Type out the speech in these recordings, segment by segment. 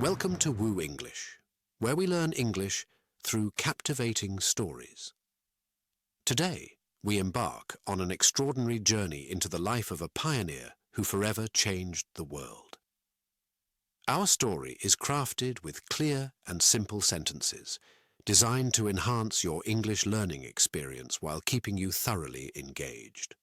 Welcome to WooEnglish, where we learn English through captivating stories. Today, we embark on an extraordinary journey into the life of a pioneer who forever changed the world. Our story is crafted with clear and simple sentences, designed to enhance your English learning experience while keeping you thoroughly engaged.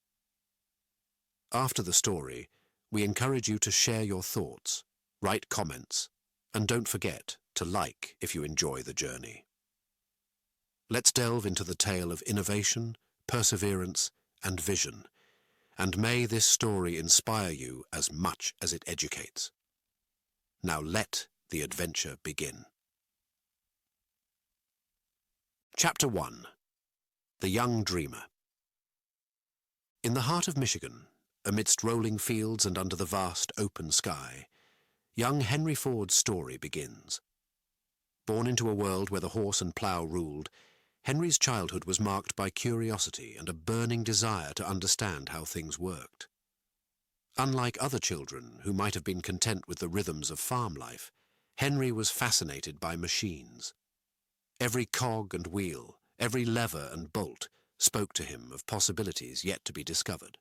After the story, we encourage you to share your thoughts, write comments, and don't forget to like if you enjoy the journey. Let's delve into the tale of innovation, perseverance, and vision, and may this story inspire you as much as it educates. Now let the adventure begin. Chapter 1. The Young Dreamer. In the heart of Michigan, amidst rolling fields and under the vast open sky, young Henry Ford's story begins. Born into a world where the horse and plough ruled, Henry's childhood was marked by curiosity and a burning desire to understand how things worked. Unlike other children who might have been content with the rhythms of farm life, Henry was fascinated by machines. Every cog and wheel, every lever and bolt spoke to him of possibilities yet to be discovered.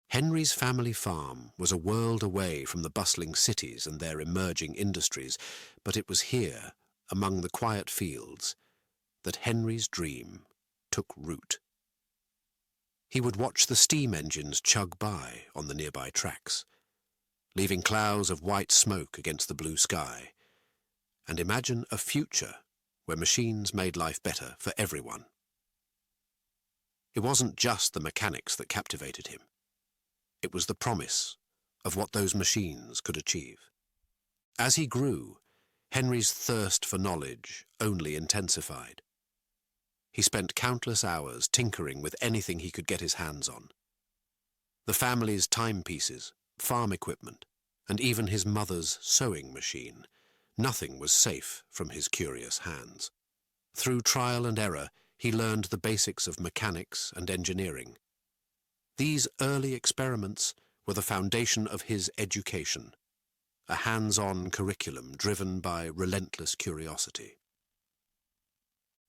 Henry's family farm was a world away from the bustling cities and their emerging industries, but it was here, among the quiet fields, that Henry's dream took root. He would watch the steam engines chug by on the nearby tracks, leaving clouds of white smoke against the blue sky, and imagine a future where machines made life better for everyone. It wasn't just the mechanics that captivated him. It was the promise of what those machines could achieve. As he grew, Henry's thirst for knowledge only intensified. He spent countless hours tinkering with anything he could get his hands on. The family's timepieces, farm equipment, and even his mother's sewing machine, nothing was safe from his curious hands. Through trial and error, he learned the basics of mechanics and engineering. These early experiments were the foundation of his education, a hands-on curriculum driven by relentless curiosity.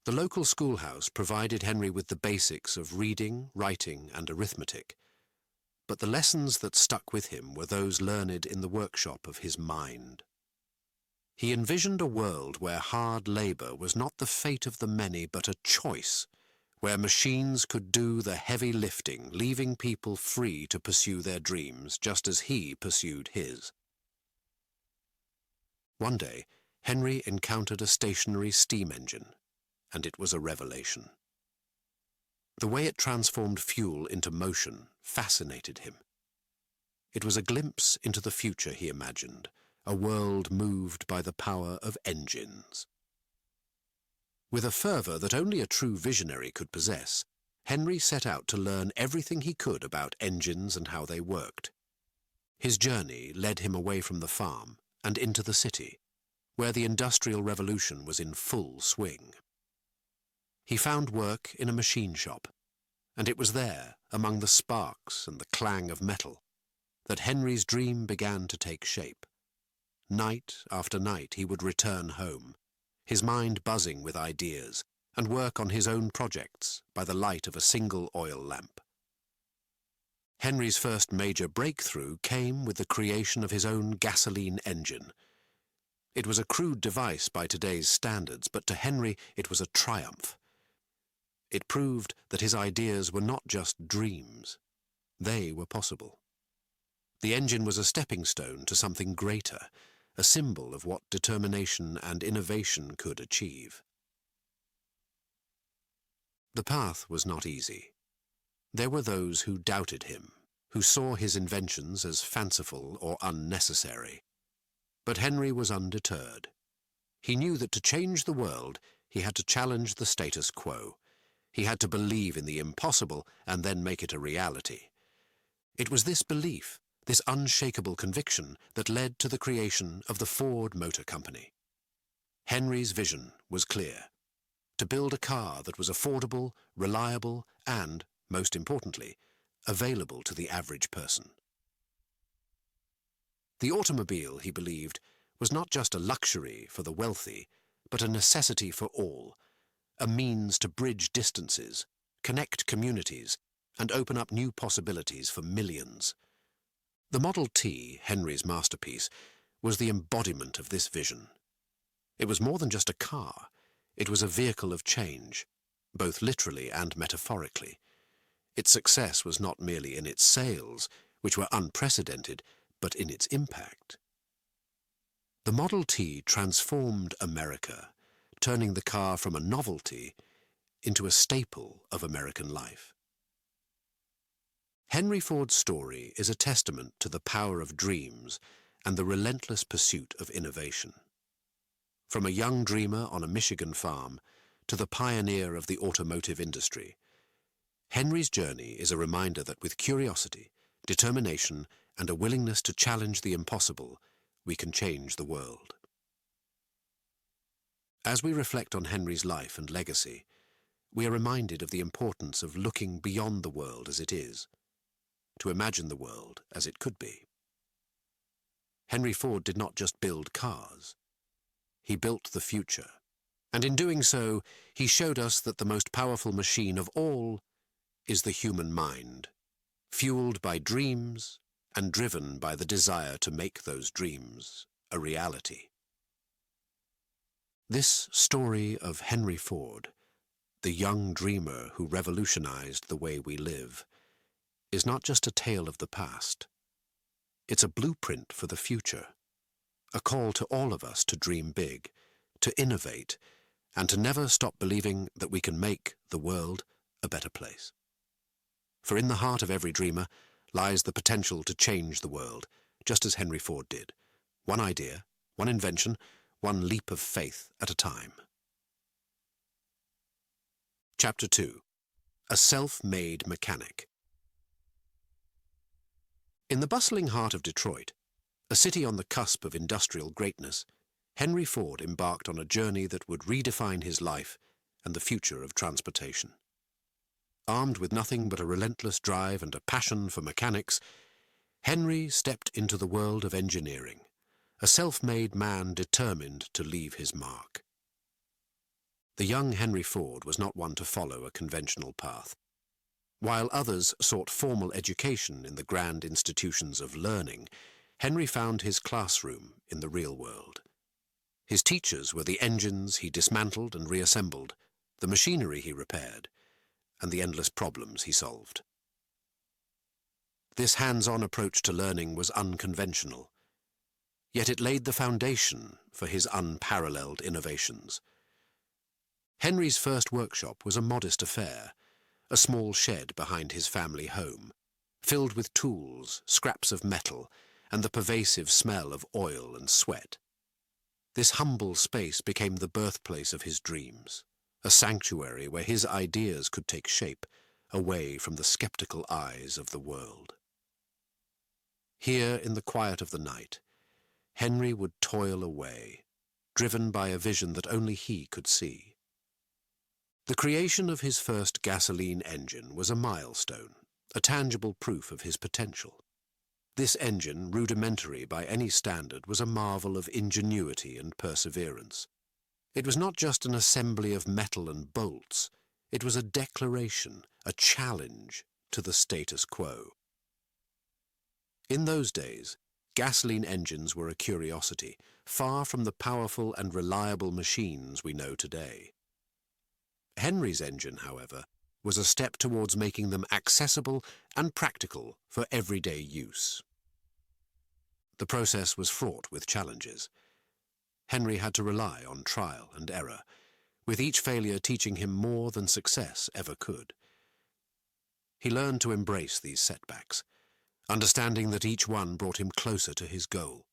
The local schoolhouse provided Henry with the basics of reading, writing, and arithmetic, but the lessons that stuck with him were those learned in the workshop of his mind. He envisioned a world where hard labor was not the fate of the many, but a choice, where machines could do the heavy lifting, leaving people free to pursue their dreams, just as he pursued his. One day, Henry encountered a stationary steam engine, and it was a revelation. The way it transformed fuel into motion fascinated him. It was a glimpse into the future he imagined, a world moved by the power of engines. With a fervour that only a true visionary could possess, Henry set out to learn everything he could about engines and how they worked. His journey led him away from the farm and into the city, where the Industrial Revolution was in full swing. He found work in a machine shop, and it was there, among the sparks and the clang of metal, that Henry's dream began to take shape. Night after night he would return home, his mind buzzing with ideas, and work on his own projects by the light of a single oil lamp. Henry's first major breakthrough came with the creation of his own gasoline engine. It was a crude device by today's standards, but to Henry it was a triumph. It proved that his ideas were not just dreams. They were possible. The engine was a stepping stone to something greater, a symbol of what determination and innovation could achieve. The path was not easy. There were those who doubted him, who saw his inventions as fanciful or unnecessary. But Henry was undeterred. He knew that to change the world, he had to challenge the status quo. He had to believe in the impossible and then make it a reality. It was this belief, this unshakable conviction, that led to the creation of the Ford Motor Company. Henry's vision was clear: to build a car that was affordable, reliable, and, most importantly, available to the average person. The automobile, he believed, was not just a luxury for the wealthy, but a necessity for all, a means to bridge distances, connect communities, and open up new possibilities for millions. The Model T, Henry's masterpiece, was the embodiment of this vision. It was more than just a car. It was a vehicle of change, both literally and metaphorically. Its success was not merely in its sales, which were unprecedented, but in its impact. The Model T transformed America, turning the car from a novelty into a staple of American life. Henry Ford's story is a testament to the power of dreams and the relentless pursuit of innovation. From a young dreamer on a Michigan farm to the pioneer of the automotive industry, Henry's journey is a reminder that with curiosity, determination, and a willingness to challenge the impossible, we can change the world. As we reflect on Henry's life and legacy, we are reminded of the importance of looking beyond the world as it is, to imagine the world as it could be. Henry Ford did not just build cars. He built the future. And in doing so, he showed us that the most powerful machine of all is the human mind, fueled by dreams and driven by the desire to make those dreams a reality. This story of Henry Ford, the young dreamer who revolutionized the way we live, is not just a tale of the past. It's a blueprint for the future, a call to all of us to dream big, to innovate, and to never stop believing that we can make the world a better place. For in the heart of every dreamer lies the potential to change the world, just as Henry Ford did. One idea, one invention, one leap of faith at a time. Chapter 2. A Self-Made Mechanic. In the bustling heart of Detroit, a city on the cusp of industrial greatness, Henry Ford embarked on a journey that would redefine his life and the future of transportation. Armed with nothing but a relentless drive and a passion for mechanics, Henry stepped into the world of engineering, a self-made man determined to leave his mark. The young Henry Ford was not one to follow a conventional path. While others sought formal education in the grand institutions of learning, Henry found his classroom in the real world. His teachers were the engines he dismantled and reassembled, the machinery he repaired, and the endless problems he solved. This hands-on approach to learning was unconventional, yet it laid the foundation for his unparalleled innovations. Henry's first workshop was a modest affair, a small shed behind his family home, filled with tools, scraps of metal, and the pervasive smell of oil and sweat. This humble space became the birthplace of his dreams, a sanctuary where his ideas could take shape, away from the skeptical eyes of the world. Here, in the quiet of the night, Henry would toil away, driven by a vision that only he could see. The creation of his first gasoline engine was a milestone, a tangible proof of his potential. This engine, rudimentary by any standard, was a marvel of ingenuity and perseverance. It was not just an assembly of metal and bolts. It was a declaration, a challenge to the status quo. In those days, gasoline engines were a curiosity, far from the powerful and reliable machines we know today. Henry's engine, however, was a step towards making them accessible and practical for everyday use. The process was fraught with challenges. Henry had to rely on trial and error, with each failure teaching him more than success ever could. He learned to embrace these setbacks, understanding that each one brought him closer to his goal.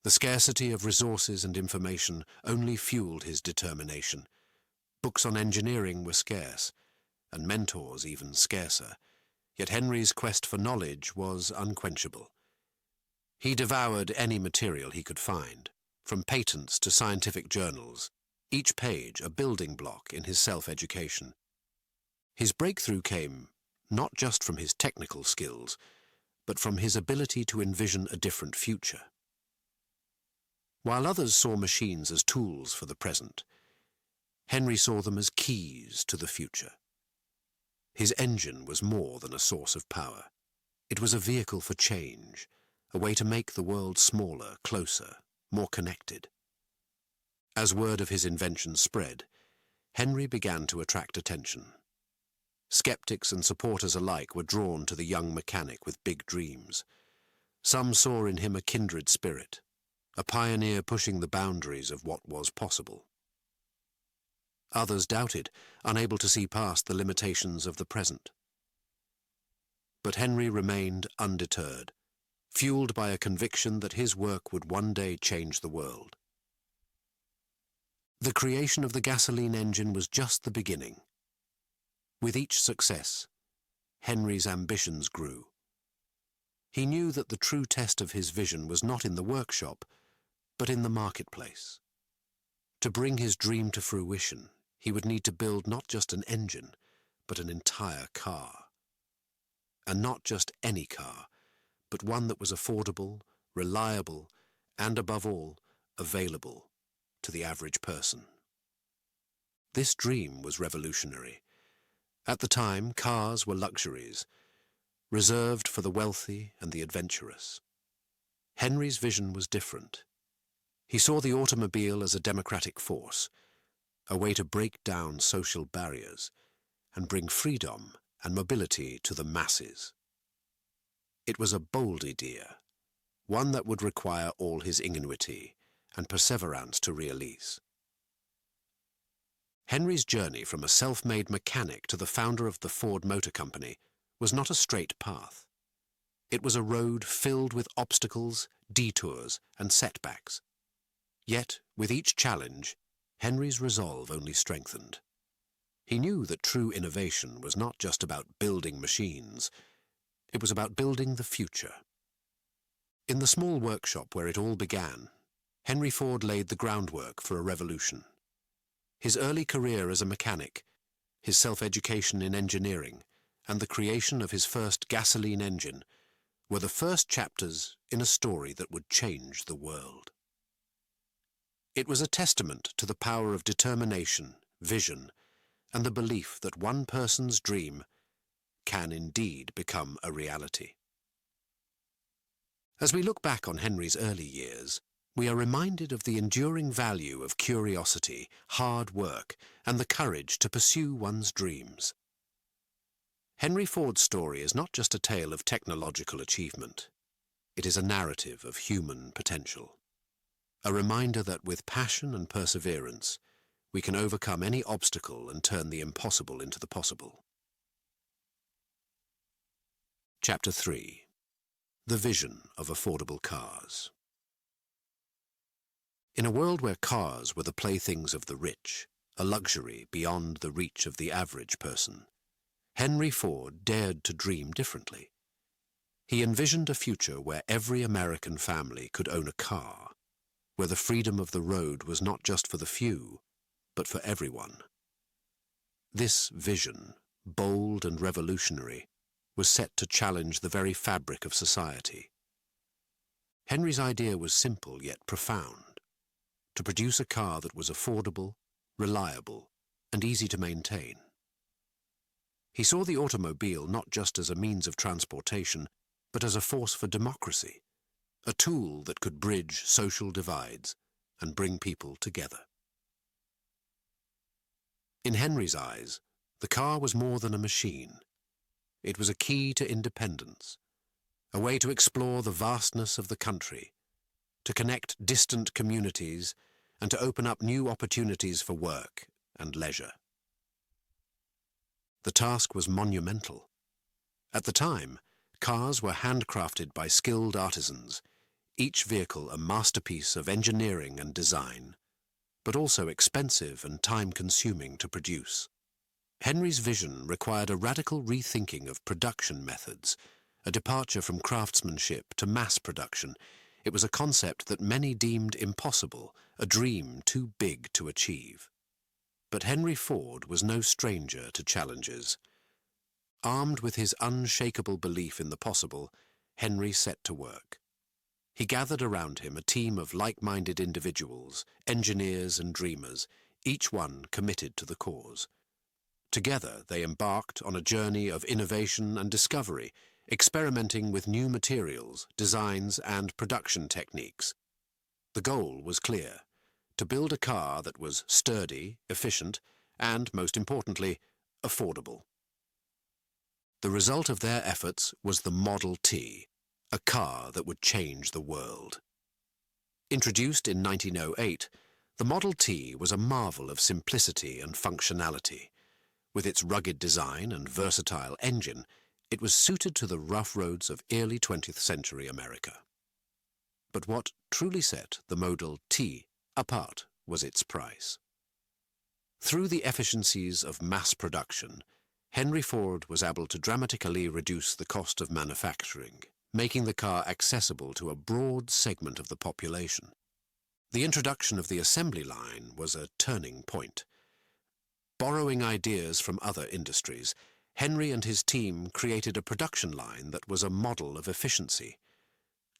The scarcity of resources and information only fueled his determination. Books on engineering were scarce, and mentors even scarcer, yet Henry's quest for knowledge was unquenchable. He devoured any material he could find, from patents to scientific journals, each page a building block in his self-education. His breakthrough came not just from his technical skills, but from his ability to envision a different future. While others saw machines as tools for the present, Henry saw them as keys to the future. His engine was more than a source of power. It was a vehicle for change, a way to make the world smaller, closer, more connected. As word of his invention spread, Henry began to attract attention. Skeptics and supporters alike were drawn to the young mechanic with big dreams. Some saw in him a kindred spirit, a pioneer pushing the boundaries of what was possible. Others doubted, unable to see past the limitations of the present. But Henry remained undeterred, fueled by a conviction that his work would one day change the world. The creation of the gasoline engine was just the beginning. With each success, Henry's ambitions grew. He knew that the true test of his vision was not in the workshop, but in the marketplace. To bring his dream to fruition, he would need to build not just an engine, but an entire car. And not just any car, but one that was affordable, reliable, and above all, available to the average person. This dream was revolutionary. At the time, cars were luxuries, reserved for the wealthy and the adventurous. Henry's vision was different. He saw the automobile as a democratic force, a way to break down social barriers and bring freedom and mobility to the masses. It was a bold idea, one that would require all his ingenuity and perseverance to realize. Henry's journey from a self-made mechanic to the founder of the Ford Motor Company was not a straight path. It was a road filled with obstacles, detours, and setbacks. Yet, with each challenge, Henry's resolve only strengthened. He knew that true innovation was not just about building machines, it was about building the future. In the small workshop where it all began, Henry Ford laid the groundwork for a revolution. His early career as a mechanic, his self-education in engineering, and the creation of his first gasoline engine were the first chapters in a story that would change the world. It was a testament to the power of determination, vision, and the belief that one person's dream can indeed become a reality. As we look back on Henry's early years, we are reminded of the enduring value of curiosity, hard work, and the courage to pursue one's dreams. Henry Ford's story is not just a tale of technological achievement. It is a narrative of human potential. A reminder that with passion and perseverance, we can overcome any obstacle and turn the impossible into the possible. Chapter 3. The Vision of Affordable Cars. In a world where cars were the playthings of the rich, a luxury beyond the reach of the average person, Henry Ford dared to dream differently. He envisioned a future where every American family could own a car, where the freedom of the road was not just for the few, but for everyone. This vision, bold and revolutionary, was set to challenge the very fabric of society. Henry's idea was simple yet profound: to produce a car that was affordable, reliable, and easy to maintain. He saw the automobile not just as a means of transportation, but as a force for democracy, a tool that could bridge social divides and bring people together. In Henry's eyes, the car was more than a machine. It was a key to independence, a way to explore the vastness of the country, to connect distant communities, and to open up new opportunities for work and leisure. The task was monumental. At the time, cars were handcrafted by skilled artisans, each vehicle a masterpiece of engineering and design, but also expensive and time-consuming to produce. Henry's vision required a radical rethinking of production methods, a departure from craftsmanship to mass production. It was a concept that many deemed impossible, a dream too big to achieve. But Henry Ford was no stranger to challenges. Armed with his unshakable belief in the possible, Henry set to work. He gathered around him a team of like-minded individuals, engineers and dreamers, each one committed to the cause. Together they embarked on a journey of innovation and discovery, experimenting with new materials, designs and production techniques. The goal was clear: to build a car that was sturdy, efficient, and, most importantly, affordable. The result of their efforts was the Model T, a car that would change the world. Introduced in 1908, the Model T was a marvel of simplicity and functionality. With its rugged design and versatile engine, it was suited to the rough roads of early 20th century America. But what truly set the Model T apart was its price. Through the efficiencies of mass production, Henry Ford was able to dramatically reduce the cost of manufacturing, making the car accessible to a broad segment of the population. The introduction of the assembly line was a turning point. Borrowing ideas from other industries, Henry and his team created a production line that was a model of efficiency.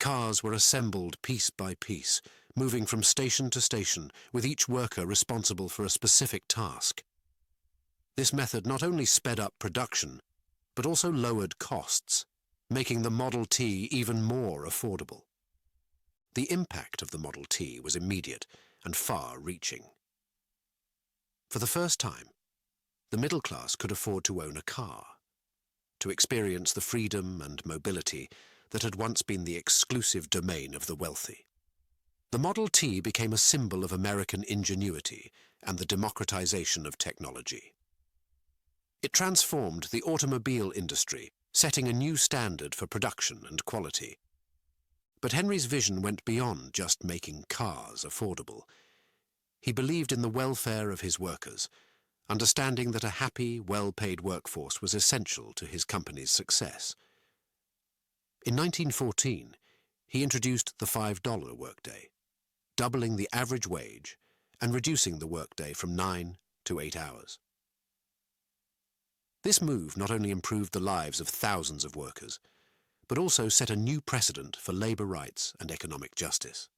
Cars were assembled piece by piece, moving from station to station, with each worker responsible for a specific task. This method not only sped up production, but also lowered costs, making the Model T even more affordable. The impact of the Model T was immediate and far-reaching. For the first time, the middle class could afford to own a car, to experience the freedom and mobility that had once been the exclusive domain of the wealthy. The Model T became a symbol of American ingenuity and the democratization of technology. It transformed the automobile industry, setting a new standard for production and quality. But Henry's vision went beyond just making cars affordable. He believed in the welfare of his workers, understanding that a happy, well-paid workforce was essential to his company's success. In 1914, he introduced the $5 workday, doubling the average wage and reducing the workday from 9 to 8 hours. This move not only improved the lives of thousands of workers, but also set a new precedent for labor rights and economic justice.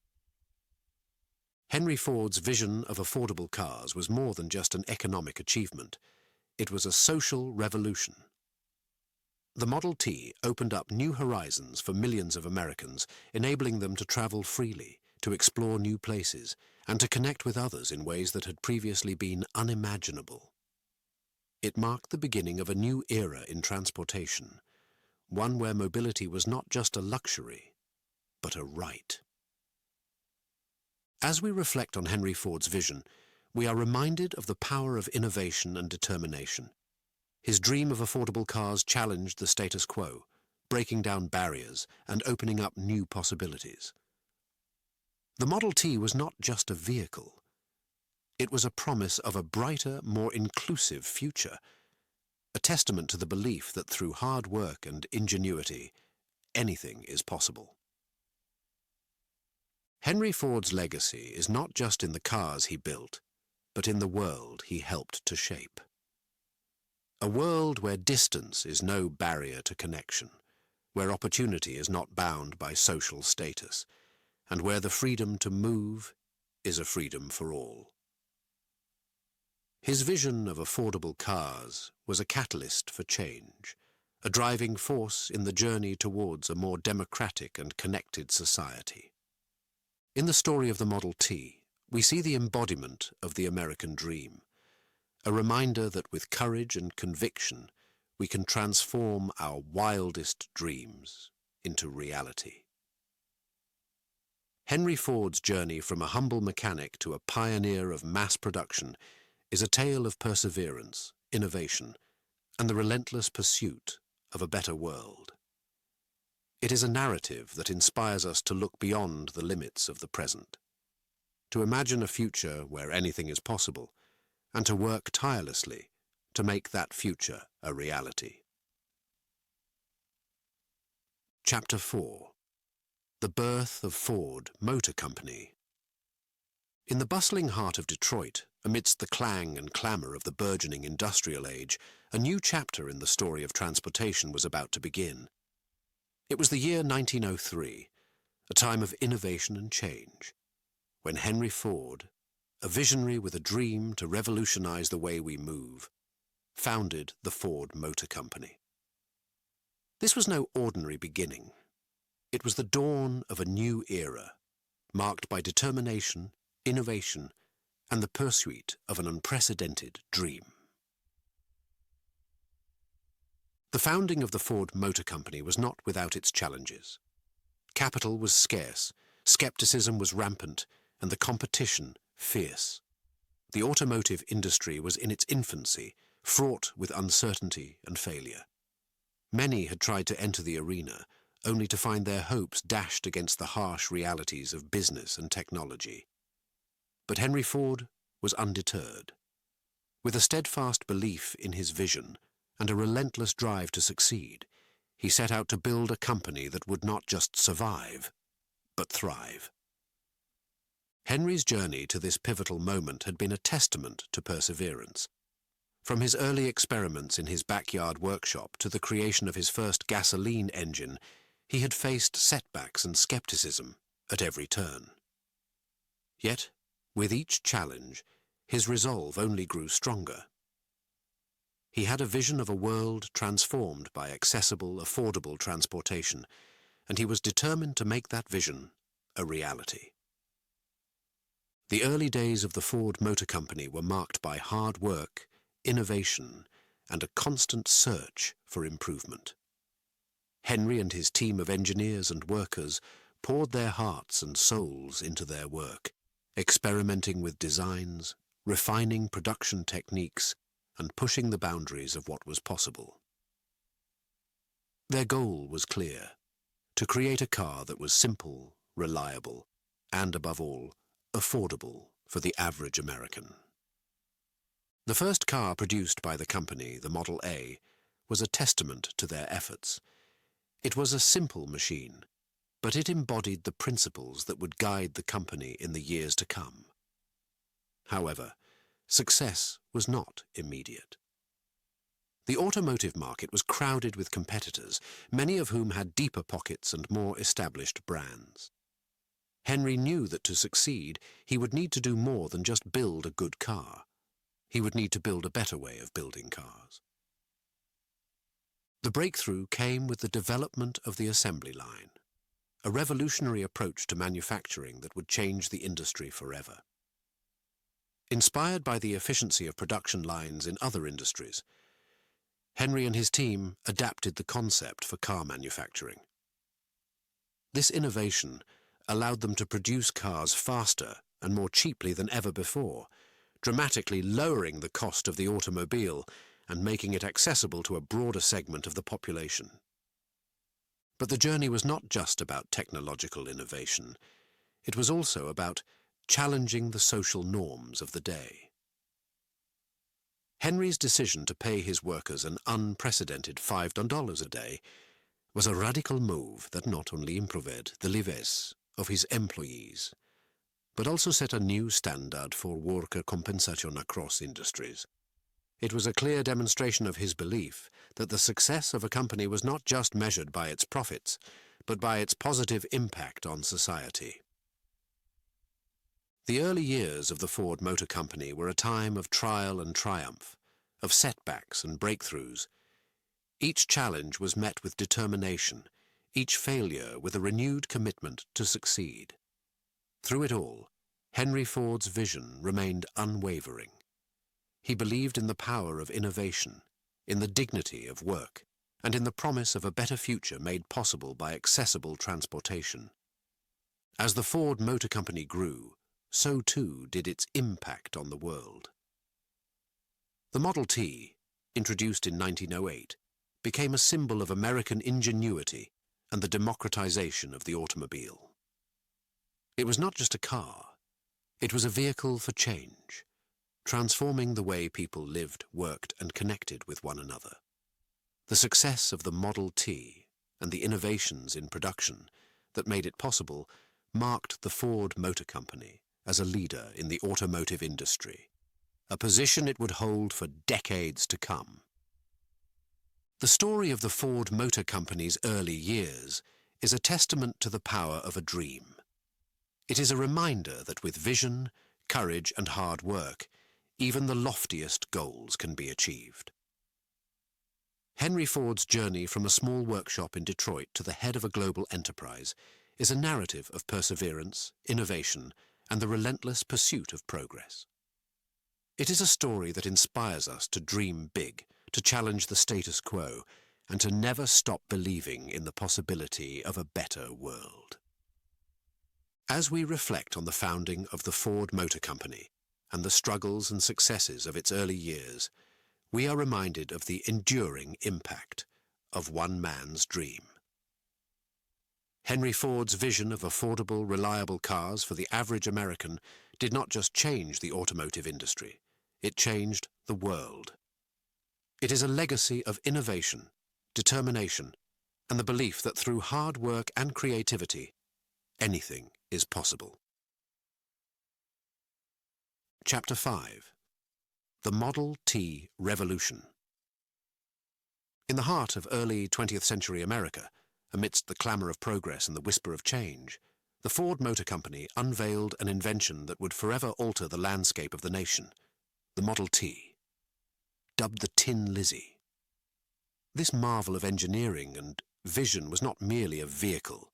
Henry Ford's vision of affordable cars was more than just an economic achievement. It was a social revolution. The Model T opened up new horizons for millions of Americans, enabling them to travel freely, to explore new places, and to connect with others in ways that had previously been unimaginable. It marked the beginning of a new era in transportation, one where mobility was not just a luxury, but a right. As we reflect on Henry Ford's vision, we are reminded of the power of innovation and determination. His dream of affordable cars challenged the status quo, breaking down barriers and opening up new possibilities. The Model T was not just a vehicle. It was a promise of a brighter, more inclusive future, a testament to the belief that through hard work and ingenuity, anything is possible. Henry Ford's legacy is not just in the cars he built, but in the world he helped to shape. A world where distance is no barrier to connection, where opportunity is not bound by social status, and where the freedom to move is a freedom for all. His vision of affordable cars was a catalyst for change, a driving force in the journey towards a more democratic and connected society. In the story of the Model T, we see the embodiment of the American dream, a reminder that with courage and conviction, we can transform our wildest dreams into reality. Henry Ford's journey from a humble mechanic to a pioneer of mass production is a tale of perseverance, innovation, and the relentless pursuit of a better world. It is a narrative that inspires us to look beyond the limits of the present, to imagine a future where anything is possible, and to work tirelessly to make that future a reality. Chapter 4. The Birth of Ford Motor Company. In the bustling heart of Detroit, amidst the clang and clamour of the burgeoning industrial age, a new chapter in the story of transportation was about to begin. It was the year 1903. a time of innovation and change, when Henry Ford, a visionary with a dream to revolutionize the way we move, founded the Ford Motor Company. This was no ordinary beginning. It was the dawn of a new era, marked by determination, innovation, and the pursuit of an unprecedented dream. The founding of the Ford Motor Company was not without its challenges. Capital was scarce, skepticism was rampant, and the competition fierce. The automotive industry was in its infancy, fraught with uncertainty and failure. Many had tried to enter the arena, only to find their hopes dashed against the harsh realities of business and technology. But Henry Ford was undeterred. With a steadfast belief in his vision and a relentless drive to succeed, he set out to build a company that would not just survive, but thrive. Henry's journey to this pivotal moment had been a testament to perseverance. From his early experiments in his backyard workshop to the creation of his first gasoline engine, he had faced setbacks and skepticism at every turn. Yet, with each challenge, his resolve only grew stronger. He had a vision of a world transformed by accessible, affordable transportation, and he was determined to make that vision a reality. The early days of the Ford Motor Company were marked by hard work, innovation, and a constant search for improvement. Henry and his team of engineers and workers poured their hearts and souls into their work, experimenting with designs, refining production techniques, and pushing the boundaries of what was possible. Their goal was clear: to create a car that was simple, reliable, and, above all, affordable for the average American. The first car produced by the company, the Model A, was a testament to their efforts. It was a simple machine, but it embodied the principles that would guide the company in the years to come. However, success was not immediate. The automotive market was crowded with competitors, many of whom had deeper pockets and more established brands. Henry knew that to succeed, he would need to do more than just build a good car. He would need to build a better way of building cars. The breakthrough came with the development of the assembly line, a revolutionary approach to manufacturing that would change the industry forever. Inspired by the efficiency of production lines in other industries, Henry and his team adapted the concept for car manufacturing. This innovation allowed them to produce cars faster and more cheaply than ever before, dramatically lowering the cost of the automobile and making it accessible to a broader segment of the population. But the journey was not just about technological innovation. It was also about challenging the social norms of the day. Henry's decision to pay his workers an unprecedented $5 a day was a radical move that not only improved the lives of his employees, but also set a new standard for worker compensation across industries. It was a clear demonstration of his belief that the success of a company was not just measured by its profits, but by its positive impact on society. The early years of the Ford Motor Company were a time of trial and triumph, of setbacks and breakthroughs. Each challenge was met with determination, each failure with a renewed commitment to succeed. Through it all, Henry Ford's vision remained unwavering. He believed in the power of innovation, in the dignity of work, and in the promise of a better future made possible by accessible transportation. As the Ford Motor Company grew, so too did its impact on the world. The Model T, introduced in 1908, became a symbol of American ingenuity and the democratization of the automobile. It was not just a car, it was a vehicle for change, transforming the way people lived, worked, and connected with one another. The success of the Model T and the innovations in production that made it possible marked the Ford Motor Company as a leader in the automotive industry, a position it would hold for decades to come. The story of the Ford Motor Company's early years is a testament to the power of a dream. It is a reminder that with vision, courage and hard work, even the loftiest goals can be achieved. Henry Ford's journey from a small workshop in Detroit to the head of a global enterprise is a narrative of perseverance, innovation, and the relentless pursuit of progress. It is a story that inspires us to dream big, to challenge the status quo, and to never stop believing in the possibility of a better world. As we reflect on the founding of the Ford Motor Company and the struggles and successes of its early years, we are reminded of the enduring impact of one man's dream. Henry Ford's vision of affordable, reliable cars for the average American did not just change the automotive industry, it changed the world. It is a legacy of innovation, determination, and the belief that through hard work and creativity, anything is possible. Chapter 5. The Model T Revolution. In the heart of early 20th century America, amidst the clamour of progress and the whisper of change, the Ford Motor Company unveiled an invention that would forever alter the landscape of the nation, the Model T, dubbed the Tin Lizzie. This marvel of engineering and vision was not merely a vehicle.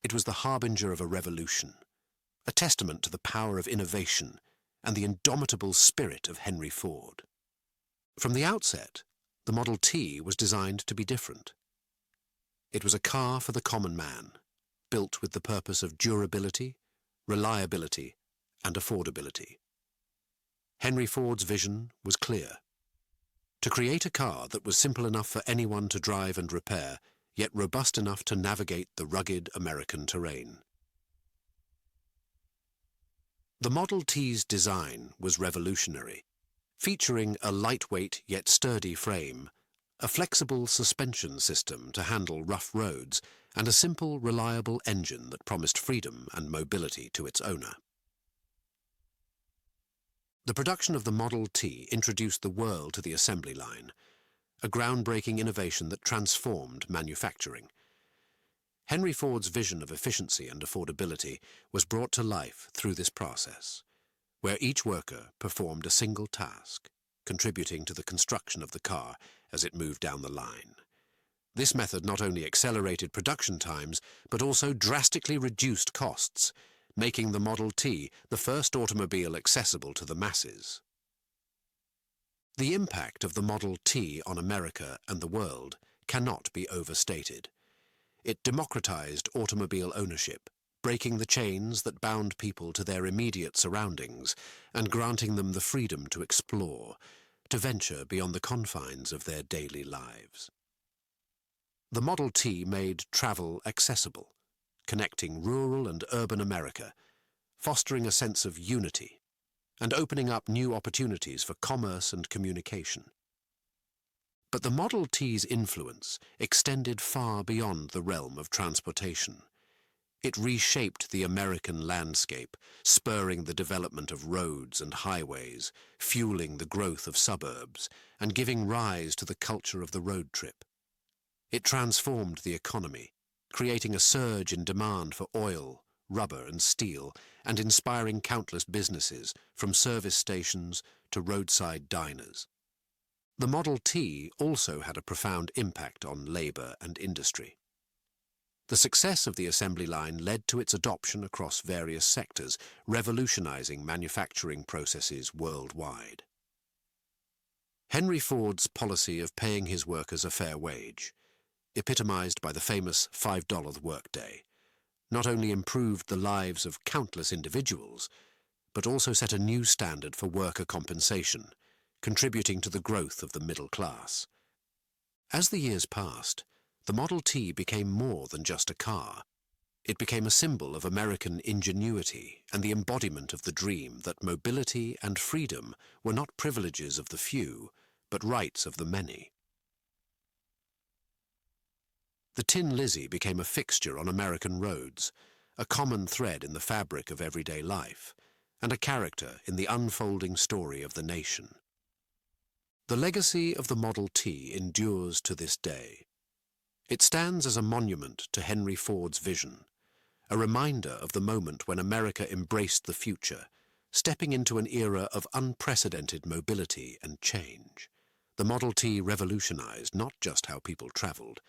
It was the harbinger of a revolution, a testament to the power of innovation and the indomitable spirit of Henry Ford. From the outset, the Model T was designed to be different. It was a car for the common man, built with the purpose of durability, reliability, and affordability. Henry Ford's vision was clear: to create a car that was simple enough for anyone to drive and repair, yet robust enough to navigate the rugged American terrain. The Model T's design was revolutionary, featuring a lightweight yet sturdy frame, a flexible suspension system to handle rough roads, and a simple, reliable engine that promised freedom and mobility to its owner. The production of the Model T introduced the world to the assembly line, a groundbreaking innovation that transformed manufacturing. Henry Ford's vision of efficiency and affordability was brought to life through this process, where each worker performed a single task, contributing to the construction of the car as it moved down the line. This method not only accelerated production times, but also drastically reduced costs, making the Model T the first automobile accessible to the masses. The impact of the Model T on America and the world cannot be overstated. It democratized automobile ownership, breaking the chains that bound people to their immediate surroundings and granting them the freedom to explore, to venture beyond the confines of their daily lives. The Model T made travel accessible, connecting rural and urban America, fostering a sense of unity, and opening up new opportunities for commerce and communication. But the Model T's influence extended far beyond the realm of transportation. It reshaped the American landscape, spurring the development of roads and highways, fueling the growth of suburbs, and giving rise to the culture of the road trip. It transformed the economy, creating a surge in demand for oil, rubber and steel, and inspiring countless businesses, from service stations to roadside diners. The Model T also had a profound impact on labour and industry. The success of the assembly line led to its adoption across various sectors, revolutionizing manufacturing processes worldwide. Henry Ford's policy of paying his workers a fair wage, epitomized by the famous $5 workday, not only improved the lives of countless individuals, but also set a new standard for worker compensation, contributing to the growth of the middle class. As the years passed, the Model T became more than just a car. It became a symbol of American ingenuity and the embodiment of the dream that mobility and freedom were not privileges of the few, but rights of the many. The Tin Lizzie became a fixture on American roads, a common thread in the fabric of everyday life, and a character in the unfolding story of the nation. The legacy of the Model T endures to this day. It stands as a monument to Henry Ford's vision, a reminder of the moment when America embraced the future, stepping into an era of unprecedented mobility and change. The Model T revolutionized not just how people traveled,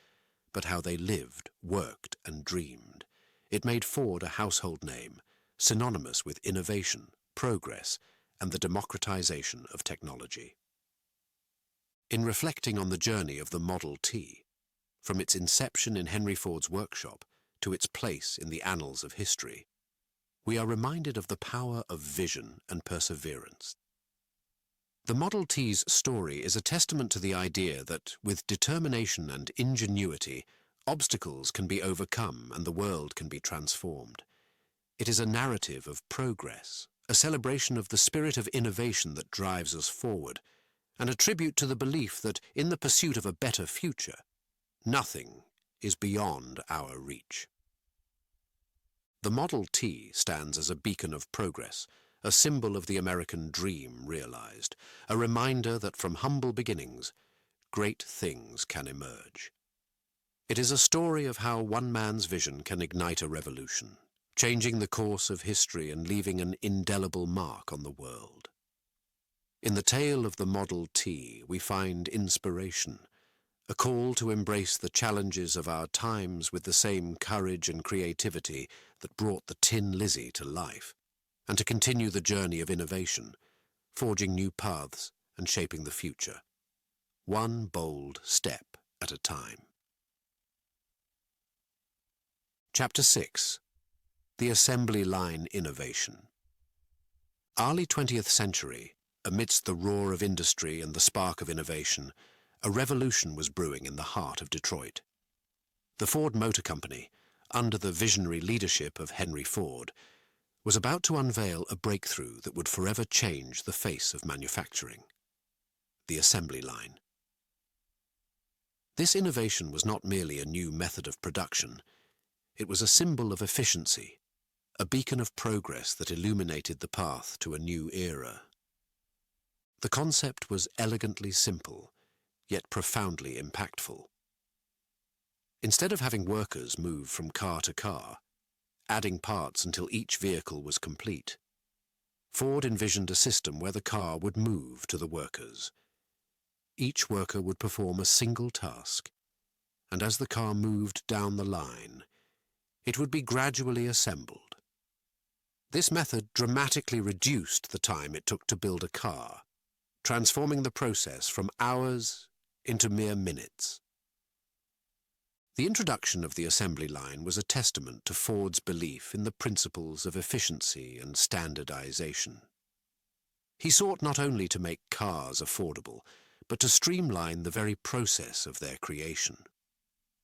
but how they lived, worked, and dreamed. It made Ford a household name, synonymous with innovation, progress, and the democratization of technology. In reflecting on the journey of the Model T, from its inception in Henry Ford's workshop to its place in the annals of history, we are reminded of the power of vision and perseverance. The Model T's story is a testament to the idea that, with determination and ingenuity, obstacles can be overcome and the world can be transformed. It is a narrative of progress, a celebration of the spirit of innovation that drives us forward, and a tribute to the belief that, in the pursuit of a better future, nothing is beyond our reach. The Model T stands as a beacon of progress, a symbol of the American dream realized, a reminder that from humble beginnings, great things can emerge. It is a story of how one man's vision can ignite a revolution, changing the course of history and leaving an indelible mark on the world. In the tale of the Model T, we find inspiration, a call to embrace the challenges of our times with the same courage and creativity that brought the Tin Lizzie to life, and to continue the journey of innovation, forging new paths and shaping the future, one bold step at a time. Chapter 6. The Assembly Line Innovation. Early 20th century, amidst the roar of industry and the spark of innovation, a revolution was brewing in the heart of Detroit. The Ford Motor Company, under the visionary leadership of Henry Ford, was about to unveil a breakthrough that would forever change the face of manufacturing: the assembly line. This innovation was not merely a new method of production. It was a symbol of efficiency, a beacon of progress that illuminated the path to a new era. The concept was elegantly simple, yet profoundly impactful. Instead of having workers move from car to car, adding parts until each vehicle was complete, Ford envisioned a system where the car would move to the workers. Each worker would perform a single task, and as the car moved down the line, it would be gradually assembled. This method dramatically reduced the time it took to build a car, transforming the process from hours into mere minutes. The introduction of the assembly line was a testament to Ford's belief in the principles of efficiency and standardization. He sought not only to make cars affordable, but to streamline the very process of their creation.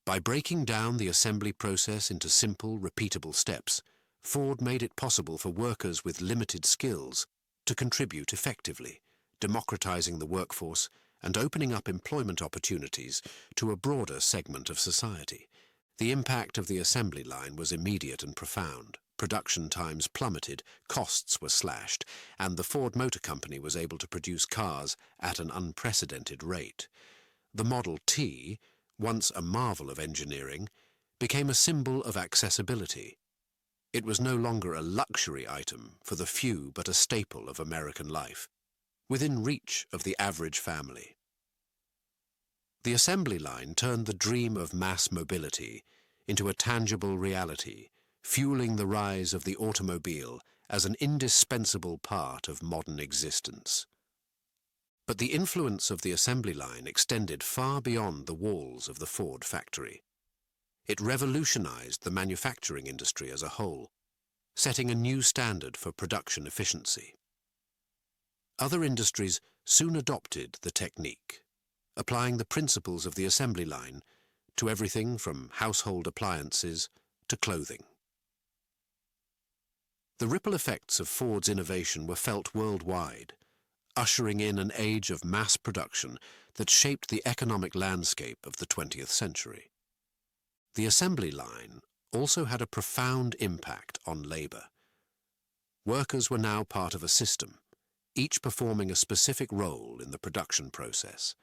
By breaking down the assembly process into simple, repeatable steps, Ford made it possible for workers with limited skills to contribute effectively, democratizing the workforce and opening up employment opportunities to a broader segment of society. The impact of the assembly line was immediate and profound. Production times plummeted, costs were slashed, and the Ford Motor Company was able to produce cars at an unprecedented rate. The Model T, once a marvel of engineering, became a symbol of accessibility. It was no longer a luxury item for the few, but a staple of American life, within reach of the average family. The assembly line turned the dream of mass mobility into a tangible reality, fueling the rise of the automobile as an indispensable part of modern existence. But the influence of the assembly line extended far beyond the walls of the Ford factory. It revolutionized the manufacturing industry as a whole, setting a new standard for production efficiency. Other industries soon adopted the technique, applying the principles of the assembly line to everything from household appliances to clothing. The ripple effects of Ford's innovation were felt worldwide, ushering in an age of mass production that shaped the economic landscape of the 20th century. The assembly line also had a profound impact on labor. Workers were now part of a system, each performing a specific role in the production process.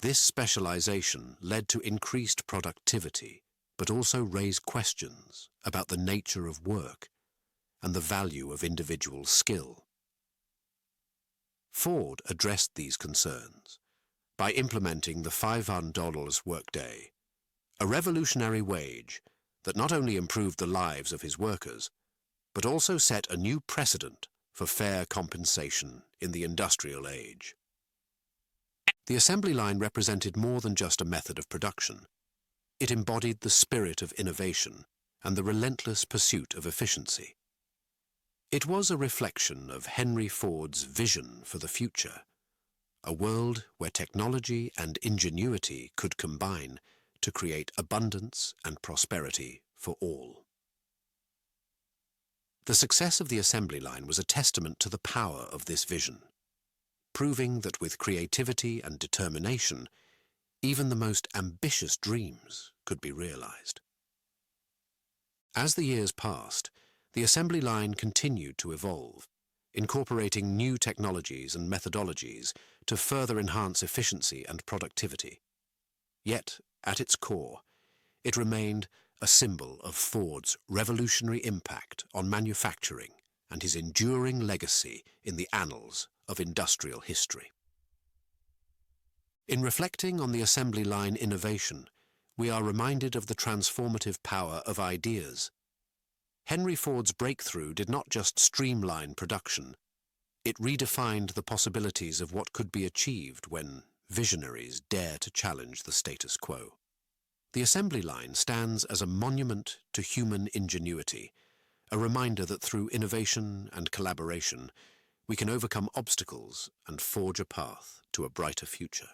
This specialization led to increased productivity, but also raised questions about the nature of work and the value of individual skill. Ford addressed these concerns by implementing the $500 workday, a revolutionary wage that not only improved the lives of his workers, but also set a new precedent for fair compensation in the industrial age. The assembly line represented more than just a method of production. It embodied the spirit of innovation and the relentless pursuit of efficiency. It was a reflection of Henry Ford's vision for the future, a world where technology and ingenuity could combine to create abundance and prosperity for all. The success of the assembly line was a testament to the power of this vision, proving that with creativity and determination, even the most ambitious dreams could be realized. As the years passed, the assembly line continued to evolve, incorporating new technologies and methodologies to further enhance efficiency and productivity. Yet, at its core, it remained a symbol of Ford's revolutionary impact on manufacturing and his enduring legacy in the annals of industrial history. In reflecting on the assembly line innovation, we are reminded of the transformative power of ideas. Henry Ford's breakthrough did not just streamline production, it redefined the possibilities of what could be achieved when visionaries dare to challenge the status quo. The assembly line stands as a monument to human ingenuity, a reminder that through innovation and collaboration, we can overcome obstacles and forge a path to a brighter future.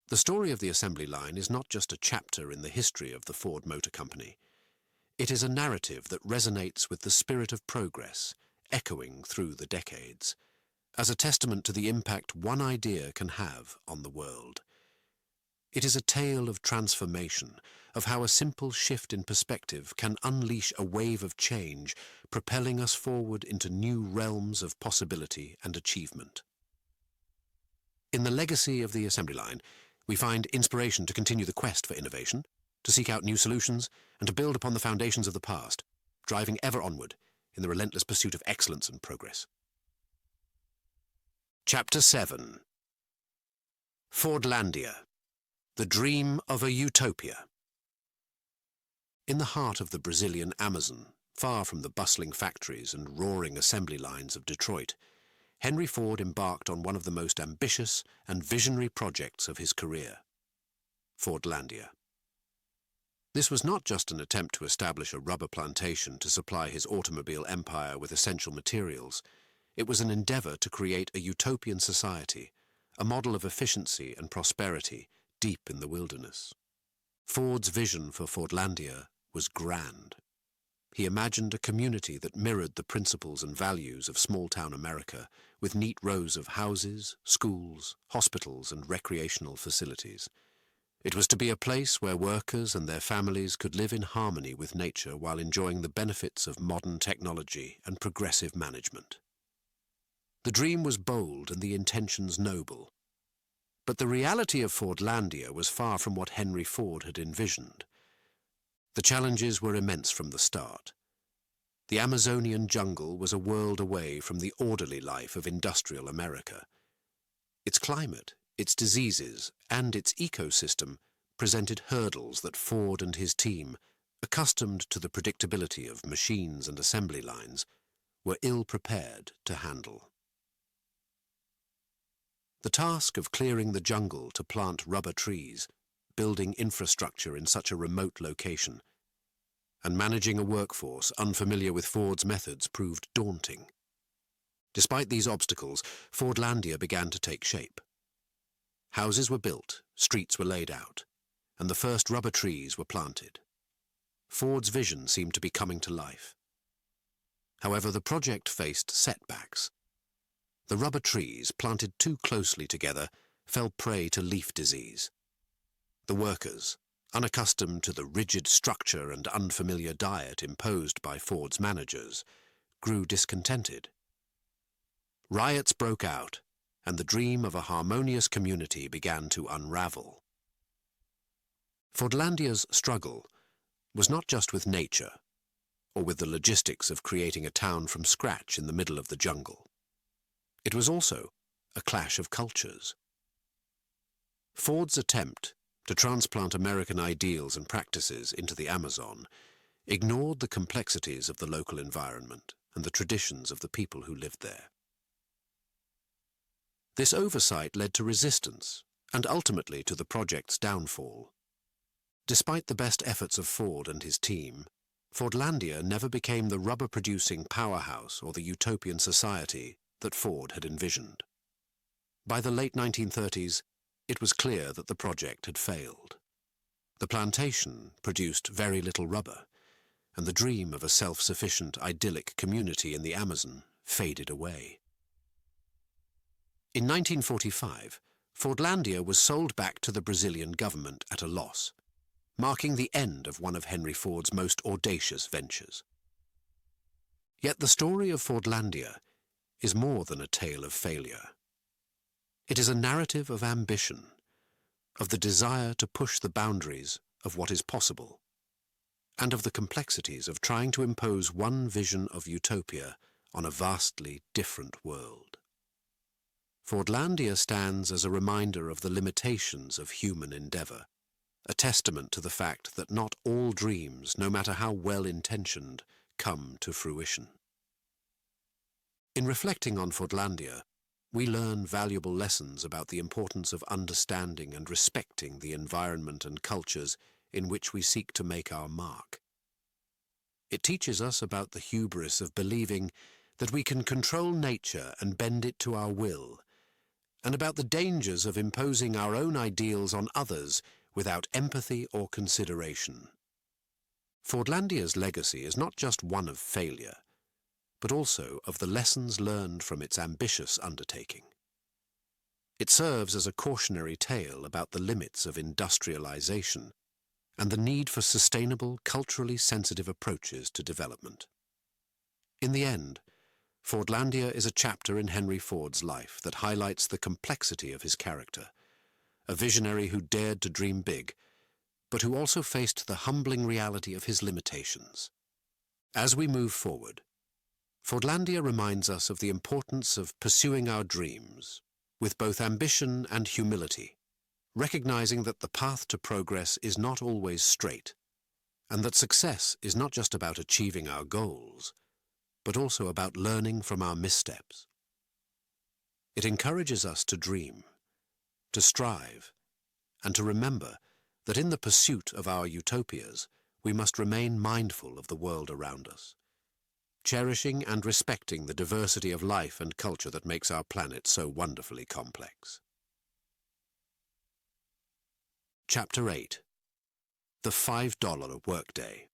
The story of the assembly line is not just a chapter in the history of the Ford Motor Company. It is a narrative that resonates with the spirit of progress, echoing through the decades, as a testament to the impact one idea can have on the world. It is a tale of transformation, of how a simple shift in perspective can unleash a wave of change, propelling us forward into new realms of possibility and achievement. In the legacy of the assembly line, we find inspiration to continue the quest for innovation, to seek out new solutions, and to build upon the foundations of the past, driving ever onward in the relentless pursuit of excellence and progress. Chapter 7. Fordlandia, the dream of a utopia. In the heart of the Brazilian Amazon, far from the bustling factories and roaring assembly lines of Detroit, Henry Ford embarked on one of the most ambitious and visionary projects of his career, Fordlandia. This was not just an attempt to establish a rubber plantation to supply his automobile empire with essential materials. It was an endeavor to create a utopian society, a model of efficiency and prosperity deep in the wilderness. Ford's vision for Fordlandia was grand. He imagined a community that mirrored the principles and values of small-town America, with neat rows of houses, schools, hospitals, and recreational facilities. It was to be a place where workers and their families could live in harmony with nature while enjoying the benefits of modern technology and progressive management. The dream was bold and the intentions noble. But the reality of Fordlandia was far from what Henry Ford had envisioned. The challenges were immense from the start. The Amazonian jungle was a world away from the orderly life of industrial America. Its climate, its diseases, and its ecosystem presented hurdles that Ford and his team, accustomed to the predictability of machines and assembly lines, were ill-prepared to handle. The task of clearing the jungle to plant rubber trees, building infrastructure in such a remote location, and managing a workforce unfamiliar with Ford's methods proved daunting. Despite these obstacles, Fordlandia began to take shape. Houses were built, streets were laid out, and the first rubber trees were planted. Ford's vision seemed to be coming to life. However, the project faced setbacks. The rubber trees, planted too closely together, fell prey to leaf disease. The workers, unaccustomed to the rigid structure and unfamiliar diet imposed by Ford's managers, grew discontented. Riots broke out, and the dream of a harmonious community began to unravel. Fordlandia's struggle was not just with nature, or with the logistics of creating a town from scratch in the middle of the jungle. It was also a clash of cultures. Ford's attempt to transplant American ideals and practices into the Amazon ignored the complexities of the local environment and the traditions of the people who lived there. This oversight led to resistance and ultimately to the project's downfall. Despite the best efforts of Ford and his team, Fordlandia never became the rubber-producing powerhouse or the utopian society that Ford had envisioned. By the late 1930s, it was clear that the project had failed. The plantation produced very little rubber, and the dream of a self-sufficient, idyllic community in the Amazon faded away. In 1945, Fordlandia was sold back to the Brazilian government at a loss, marking the end of one of Henry Ford's most audacious ventures. Yet the story of Fordlandia is more than a tale of failure. It is a narrative of ambition, of the desire to push the boundaries of what is possible, and of the complexities of trying to impose one vision of utopia on a vastly different world. Fordlandia stands as a reminder of the limitations of human endeavor, a testament to the fact that not all dreams, no matter how well-intentioned, come to fruition. In reflecting on Fordlandia, we learn valuable lessons about the importance of understanding and respecting the environment and cultures in which we seek to make our mark. It teaches us about the hubris of believing that we can control nature and bend it to our will, and about the dangers of imposing our own ideals on others without empathy or consideration. Fordlandia's legacy is not just one of failure, but also of the lessons learned from its ambitious undertaking. It serves as a cautionary tale about the limits of industrialization and the need for sustainable, culturally sensitive approaches to development. In the end, Fordlandia is a chapter in Henry Ford's life that highlights the complexity of his character, a visionary who dared to dream big, but who also faced the humbling reality of his limitations. As we move forward, Fordlandia reminds us of the importance of pursuing our dreams with both ambition and humility, recognizing that the path to progress is not always straight, and that success is not just about achieving our goals, but also about learning from our missteps. It encourages us to dream, to strive, and to remember that in the pursuit of our utopias, we must remain mindful of the world around us, cherishing and respecting the diversity of life and culture that makes our planet so wonderfully complex. Chapter 8. The $5 Workday.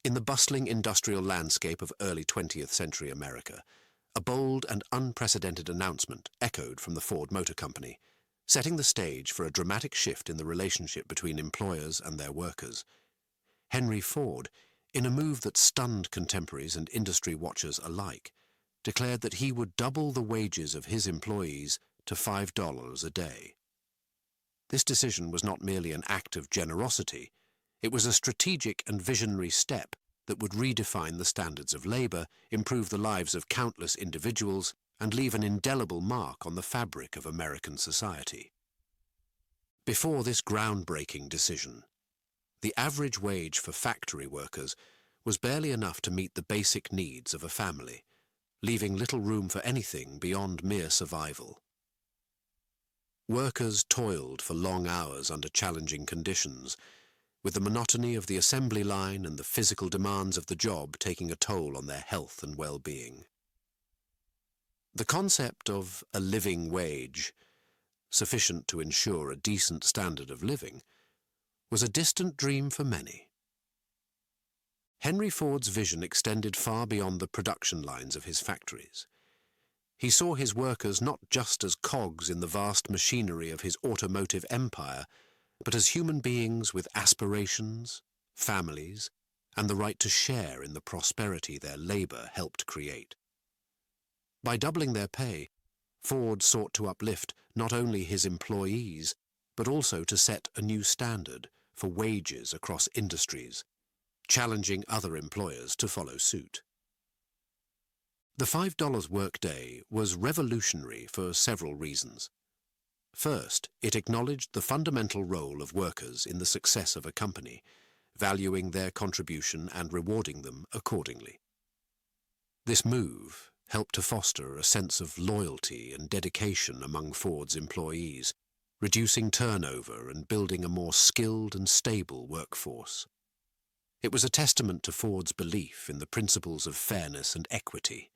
In the bustling industrial landscape of early 20th century America, a bold and unprecedented announcement echoed from the Ford Motor Company, setting the stage for a dramatic shift in the relationship between employers and their workers. Henry Ford, in a move that stunned contemporaries and industry watchers alike, declared that he would double the wages of his employees to $5 a day. This decision was not merely an act of generosity, it was a strategic and visionary step that would redefine the standards of labor, improve the lives of countless individuals, and leave an indelible mark on the fabric of American society. Before this groundbreaking decision, the average wage for factory workers was barely enough to meet the basic needs of a family, leaving little room for anything beyond mere survival. Workers toiled for long hours under challenging conditions, with the monotony of the assembly line and the physical demands of the job taking a toll on their health and well-being. The concept of a living wage, sufficient to ensure a decent standard of living, was a distant dream for many. Henry Ford's vision extended far beyond the production lines of his factories. He saw his workers not just as cogs in the vast machinery of his automotive empire, but as human beings with aspirations, families, and the right to share in the prosperity their labor helped create. By doubling their pay, Ford sought to uplift not only his employees, but also to set a new standard for wages across industries, challenging other employers to follow suit. The $5 workday was revolutionary for several reasons. First, it acknowledged the fundamental role of workers in the success of a company, valuing their contribution and rewarding them accordingly. This move helped to foster a sense of loyalty and dedication among Ford's employees, reducing turnover and building a more skilled and stable workforce. It was a testament to Ford's belief in the principles of fairness and equity,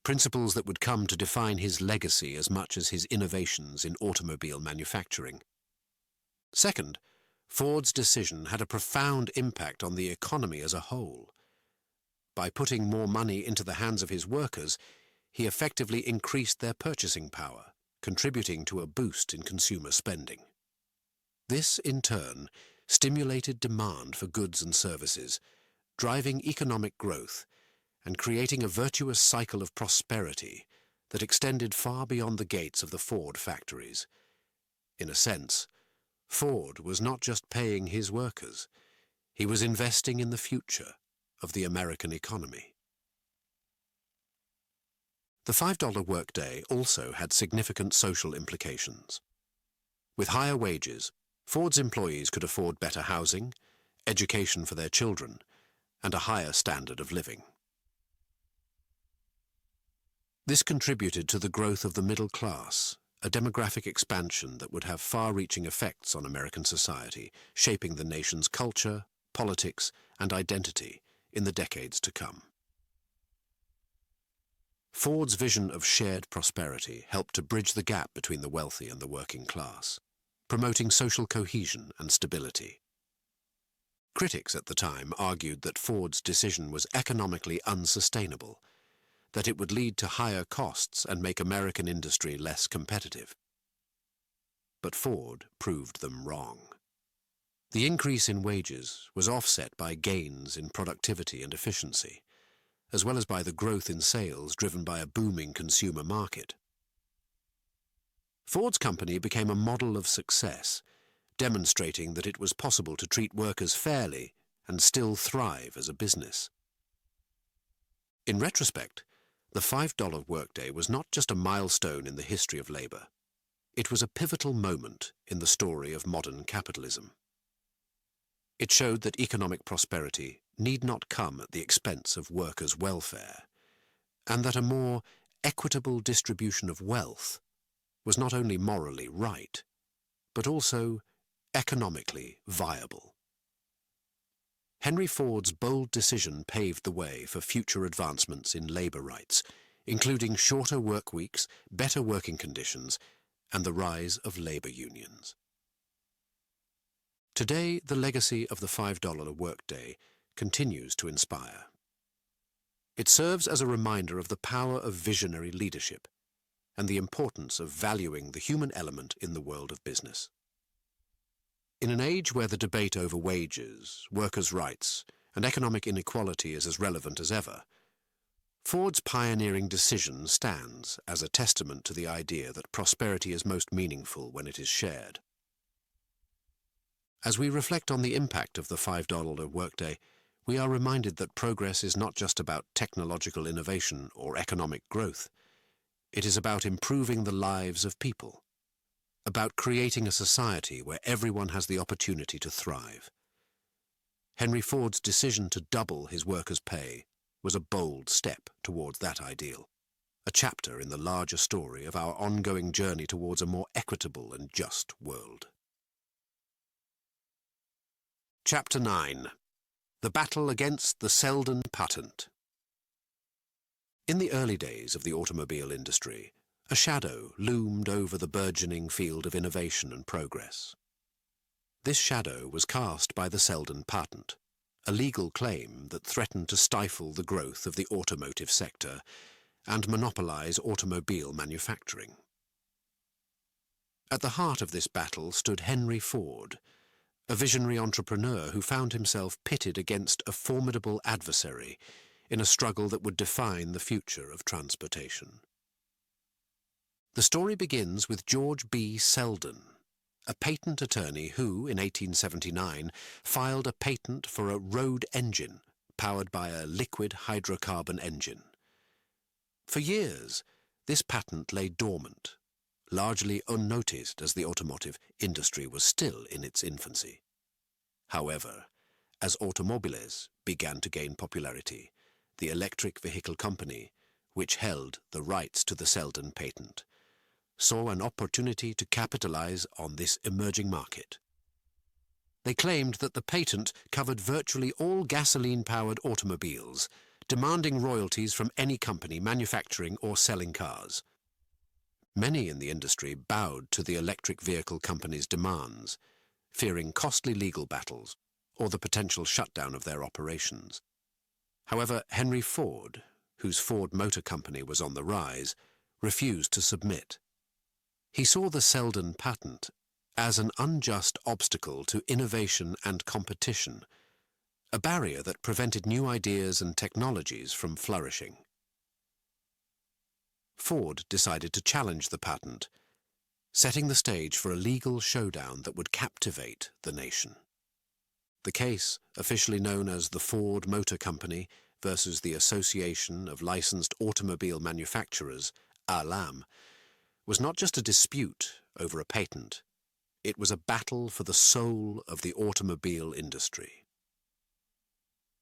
principles that would come to define his legacy as much as his innovations in automobile manufacturing. Second, Ford's decision had a profound impact on the economy as a whole. By putting more money into the hands of his workers, he effectively increased their purchasing power, contributing to a boost in consumer spending. This, in turn, stimulated demand for goods and services, driving economic growth and creating a virtuous cycle of prosperity that extended far beyond the gates of the Ford factories. In a sense, Ford was not just paying his workers, he was investing in the future of the American economy. The $5 workday also had significant social implications. With higher wages, Ford's employees could afford better housing, education for their children, and a higher standard of living. This contributed to the growth of the middle class, a demographic expansion that would have far-reaching effects on American society, shaping the nation's culture, politics, and identity in the decades to come. Ford's vision of shared prosperity helped to bridge the gap between the wealthy and the working class, promoting social cohesion and stability. Critics at the time argued that Ford's decision was economically unsustainable, that it would lead to higher costs and make American industry less competitive. But Ford proved them wrong. The increase in wages was offset by gains in productivity and efficiency, as well as by the growth in sales driven by a booming consumer market. Ford's company became a model of success, demonstrating that it was possible to treat workers fairly and still thrive as a business. In retrospect, the $5 workday was not just a milestone in the history of labor. It was a pivotal moment in the story of modern capitalism. It showed that economic prosperity need not come at the expense of workers' welfare, and that a more equitable distribution of wealth was not only morally right, but also economically viable. Henry Ford's bold decision paved the way for future advancements in labor rights, including shorter work weeks, better working conditions, and the rise of labor unions. Today, the legacy of the $5 workday continues to inspire. It serves as a reminder of the power of visionary leadership and the importance of valuing the human element in the world of business. In an age where the debate over wages, workers' rights, and economic inequality is as relevant as ever, Ford's pioneering decision stands as a testament to the idea that prosperity is most meaningful when it is shared. As we reflect on the impact of the $5 workday, we are reminded that progress is not just about technological innovation or economic growth. It is about improving the lives of people, about creating a society where everyone has the opportunity to thrive. Henry Ford's decision to double his workers' pay was a bold step towards that ideal, a chapter in the larger story of our ongoing journey towards a more equitable and just world. Chapter 9. The Battle Against the Seldon Patent. In the early days of the automobile industry, a shadow loomed over the burgeoning field of innovation and progress. This shadow was cast by the Seldon patent, a legal claim that threatened to stifle the growth of the automotive sector and monopolize automobile manufacturing. At the heart of this battle stood Henry Ford, a visionary entrepreneur who found himself pitted against a formidable adversary in a struggle that would define the future of transportation. The story begins with George B. Seldon, a patent attorney who, in 1879, filed a patent for a road engine powered by a liquid hydrocarbon engine. For years, this patent lay dormant, largely unnoticed as the automotive industry was still in its infancy. However, as automobiles began to gain popularity, the electric vehicle company, which held the rights to the Seldon patent, saw an opportunity to capitalize on this emerging market. They claimed that the patent covered virtually all gasoline-powered automobiles, demanding royalties from any company manufacturing or selling cars. Many in the industry bowed to the electric vehicle company's demands, fearing costly legal battles or the potential shutdown of their operations. However, Henry Ford, whose Ford Motor Company was on the rise, refused to submit. He saw the Seldon patent as an unjust obstacle to innovation and competition, a barrier that prevented new ideas and technologies from flourishing. Ford decided to challenge the patent, setting the stage for a legal showdown that would captivate the nation. The case, officially known as the Ford Motor Company versus the Association of Licensed Automobile Manufacturers, ALAM, was not just a dispute over a patent, it was a battle for the soul of the automobile industry.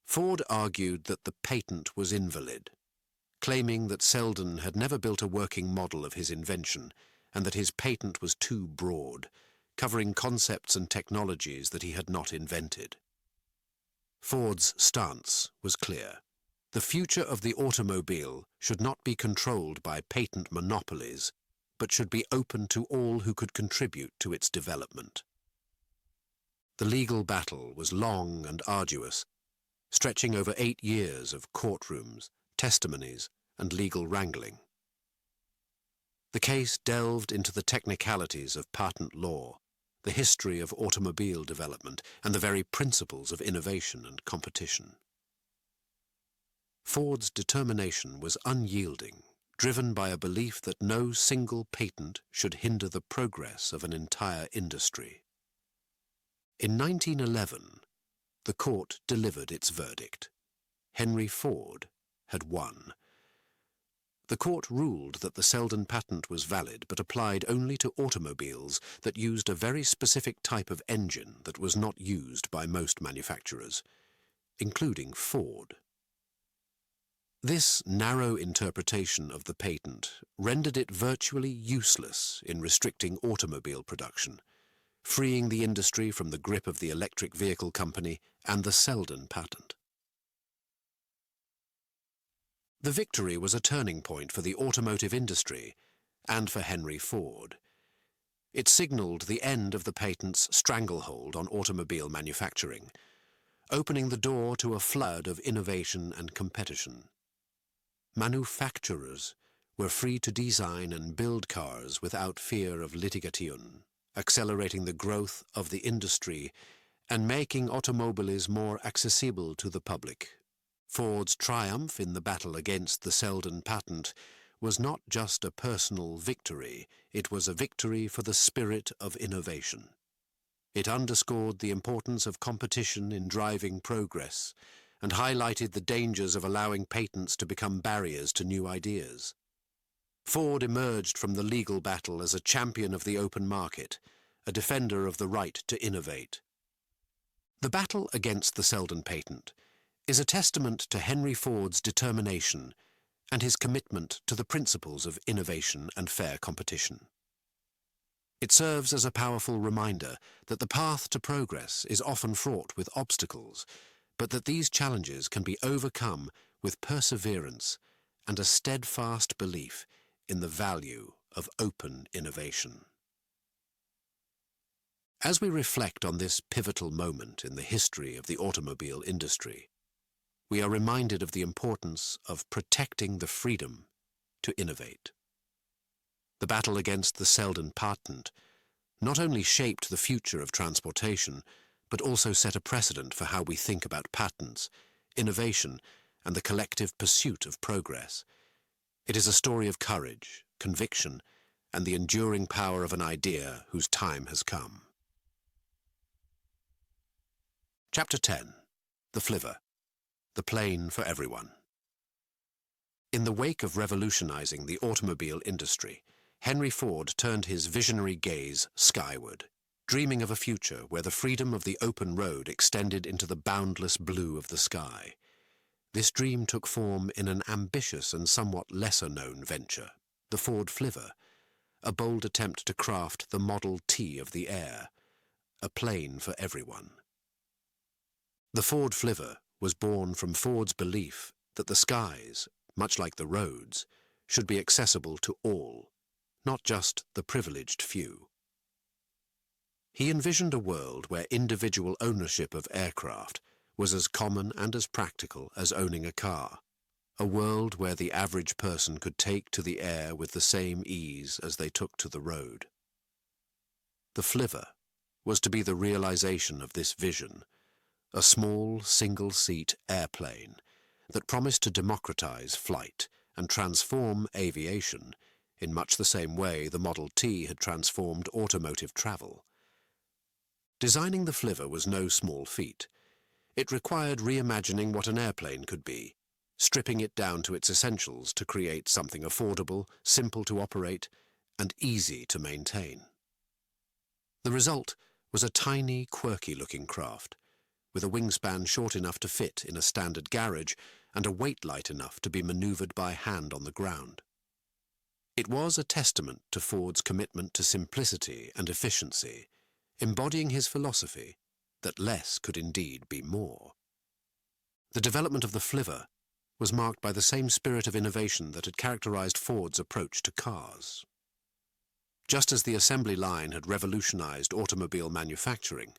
Ford argued that the patent was invalid, claiming that Seldon had never built a working model of his invention and that his patent was too broad, covering concepts and technologies that he had not invented. Ford's stance was clear. The future of the automobile should not be controlled by patent monopolies, but should be open to all who could contribute to its development. The legal battle was long and arduous, stretching over 8 years of courtrooms, testimonies, and legal wrangling. The case delved into the technicalities of patent law, the history of automobile development, and the very principles of innovation and competition. Ford's determination was unyielding, driven by a belief that no single patent should hinder the progress of an entire industry. In 1911, the court delivered its verdict. Henry Ford had won. The court ruled that the Seldon patent was valid but applied only to automobiles that used a very specific type of engine that was not used by most manufacturers, including Ford. This narrow interpretation of the patent rendered it virtually useless in restricting automobile production, freeing the industry from the grip of the electric vehicle company and the Seldon patent. The victory was a turning point for the automotive industry and for Henry Ford. It signaled the end of the patent's stranglehold on automobile manufacturing, opening the door to a flood of innovation and competition. Manufacturers were free to design and build cars without fear of litigation, accelerating the growth of the industry and making automobiles more accessible to the public. Ford's triumph in the battle against the Seldon patent was not just a personal victory, it was a victory for the spirit of innovation. It underscored the importance of competition in driving progress and highlighted the dangers of allowing patents to become barriers to new ideas. Ford emerged from the legal battle as a champion of the open market, a defender of the right to innovate. The battle against the Seldon patent is a testament to Henry Ford's determination and his commitment to the principles of innovation and fair competition. It serves as a powerful reminder that the path to progress is often fraught with obstacles, but that these challenges can be overcome with perseverance and a steadfast belief in the value of open innovation. As we reflect on this pivotal moment in the history of the automobile industry, we are reminded of the importance of protecting the freedom to innovate. The battle against the Seldon patent not only shaped the future of transportation, but also set a precedent for how we think about patents, innovation, and the collective pursuit of progress. It is a story of courage, conviction, and the enduring power of an idea whose time has come. Chapter 10. The Fliver, the plane for everyone. In the wake of revolutionizing the automobile industry, Henry Ford turned his visionary gaze skyward, dreaming of a future where the freedom of the open road extended into the boundless blue of the sky. This dream took form in an ambitious and somewhat lesser-known venture, the Ford Flier, a bold attempt to craft the Model T of the air, a plane for everyone. The Ford Flier was born from Ford's belief that the skies, much like the roads, should be accessible to all, not just the privileged few. He envisioned a world where individual ownership of aircraft was as common and as practical as owning a car, a world where the average person could take to the air with the same ease as they took to the road. The Flier was to be the realization of this vision, a small, single-seat airplane that promised to democratize flight and transform aviation in much the same way the Model T had transformed automotive travel. Designing the Flier was no small feat. It required reimagining what an airplane could be, stripping it down to its essentials to create something affordable, simple to operate, and easy to maintain. The result was a tiny, quirky-looking craft, with a wingspan short enough to fit in a standard garage and a weight light enough to be maneuvered by hand on the ground. It was a testament to Ford's commitment to simplicity and efficiency, embodying his philosophy that less could indeed be more. The development of the Flier was marked by the same spirit of innovation that had characterized Ford's approach to cars. Just as the assembly line had revolutionized automobile manufacturing,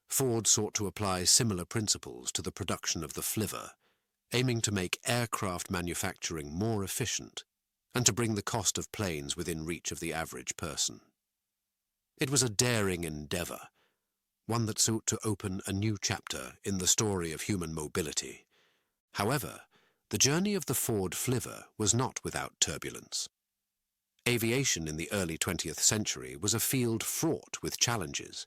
Ford sought to apply similar principles to the production of the Flier, aiming to make aircraft manufacturing more efficient and to bring the cost of planes within reach of the average person. It was a daring endeavor, one that sought to open a new chapter in the story of human mobility. However, the journey of the Ford Flier was not without turbulence. Aviation in the early 20th century was a field fraught with challenges,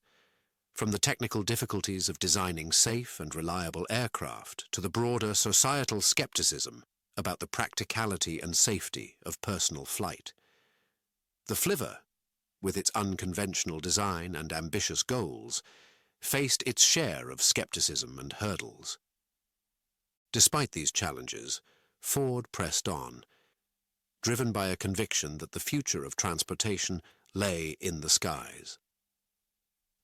from the technical difficulties of designing safe and reliable aircraft to the broader societal skepticism about the practicality and safety of personal flight. The Flier, with its unconventional design and ambitious goals, faced its share of skepticism and hurdles. Despite these challenges, Ford pressed on, driven by a conviction that the future of transportation lay in the skies.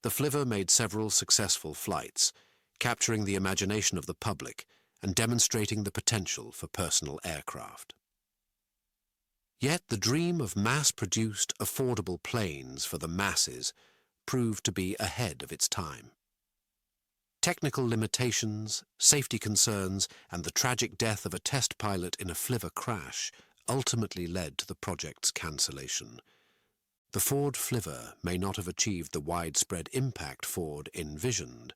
The Flier made several successful flights, capturing the imagination of the public and demonstrating the potential for personal aircraft. Yet the dream of mass-produced, affordable planes for the masses proved to be ahead of its time. Technical limitations, safety concerns, and the tragic death of a test pilot in a Flier crash ultimately led to the project's cancellation. The Ford Flier may not have achieved the widespread impact Ford envisioned,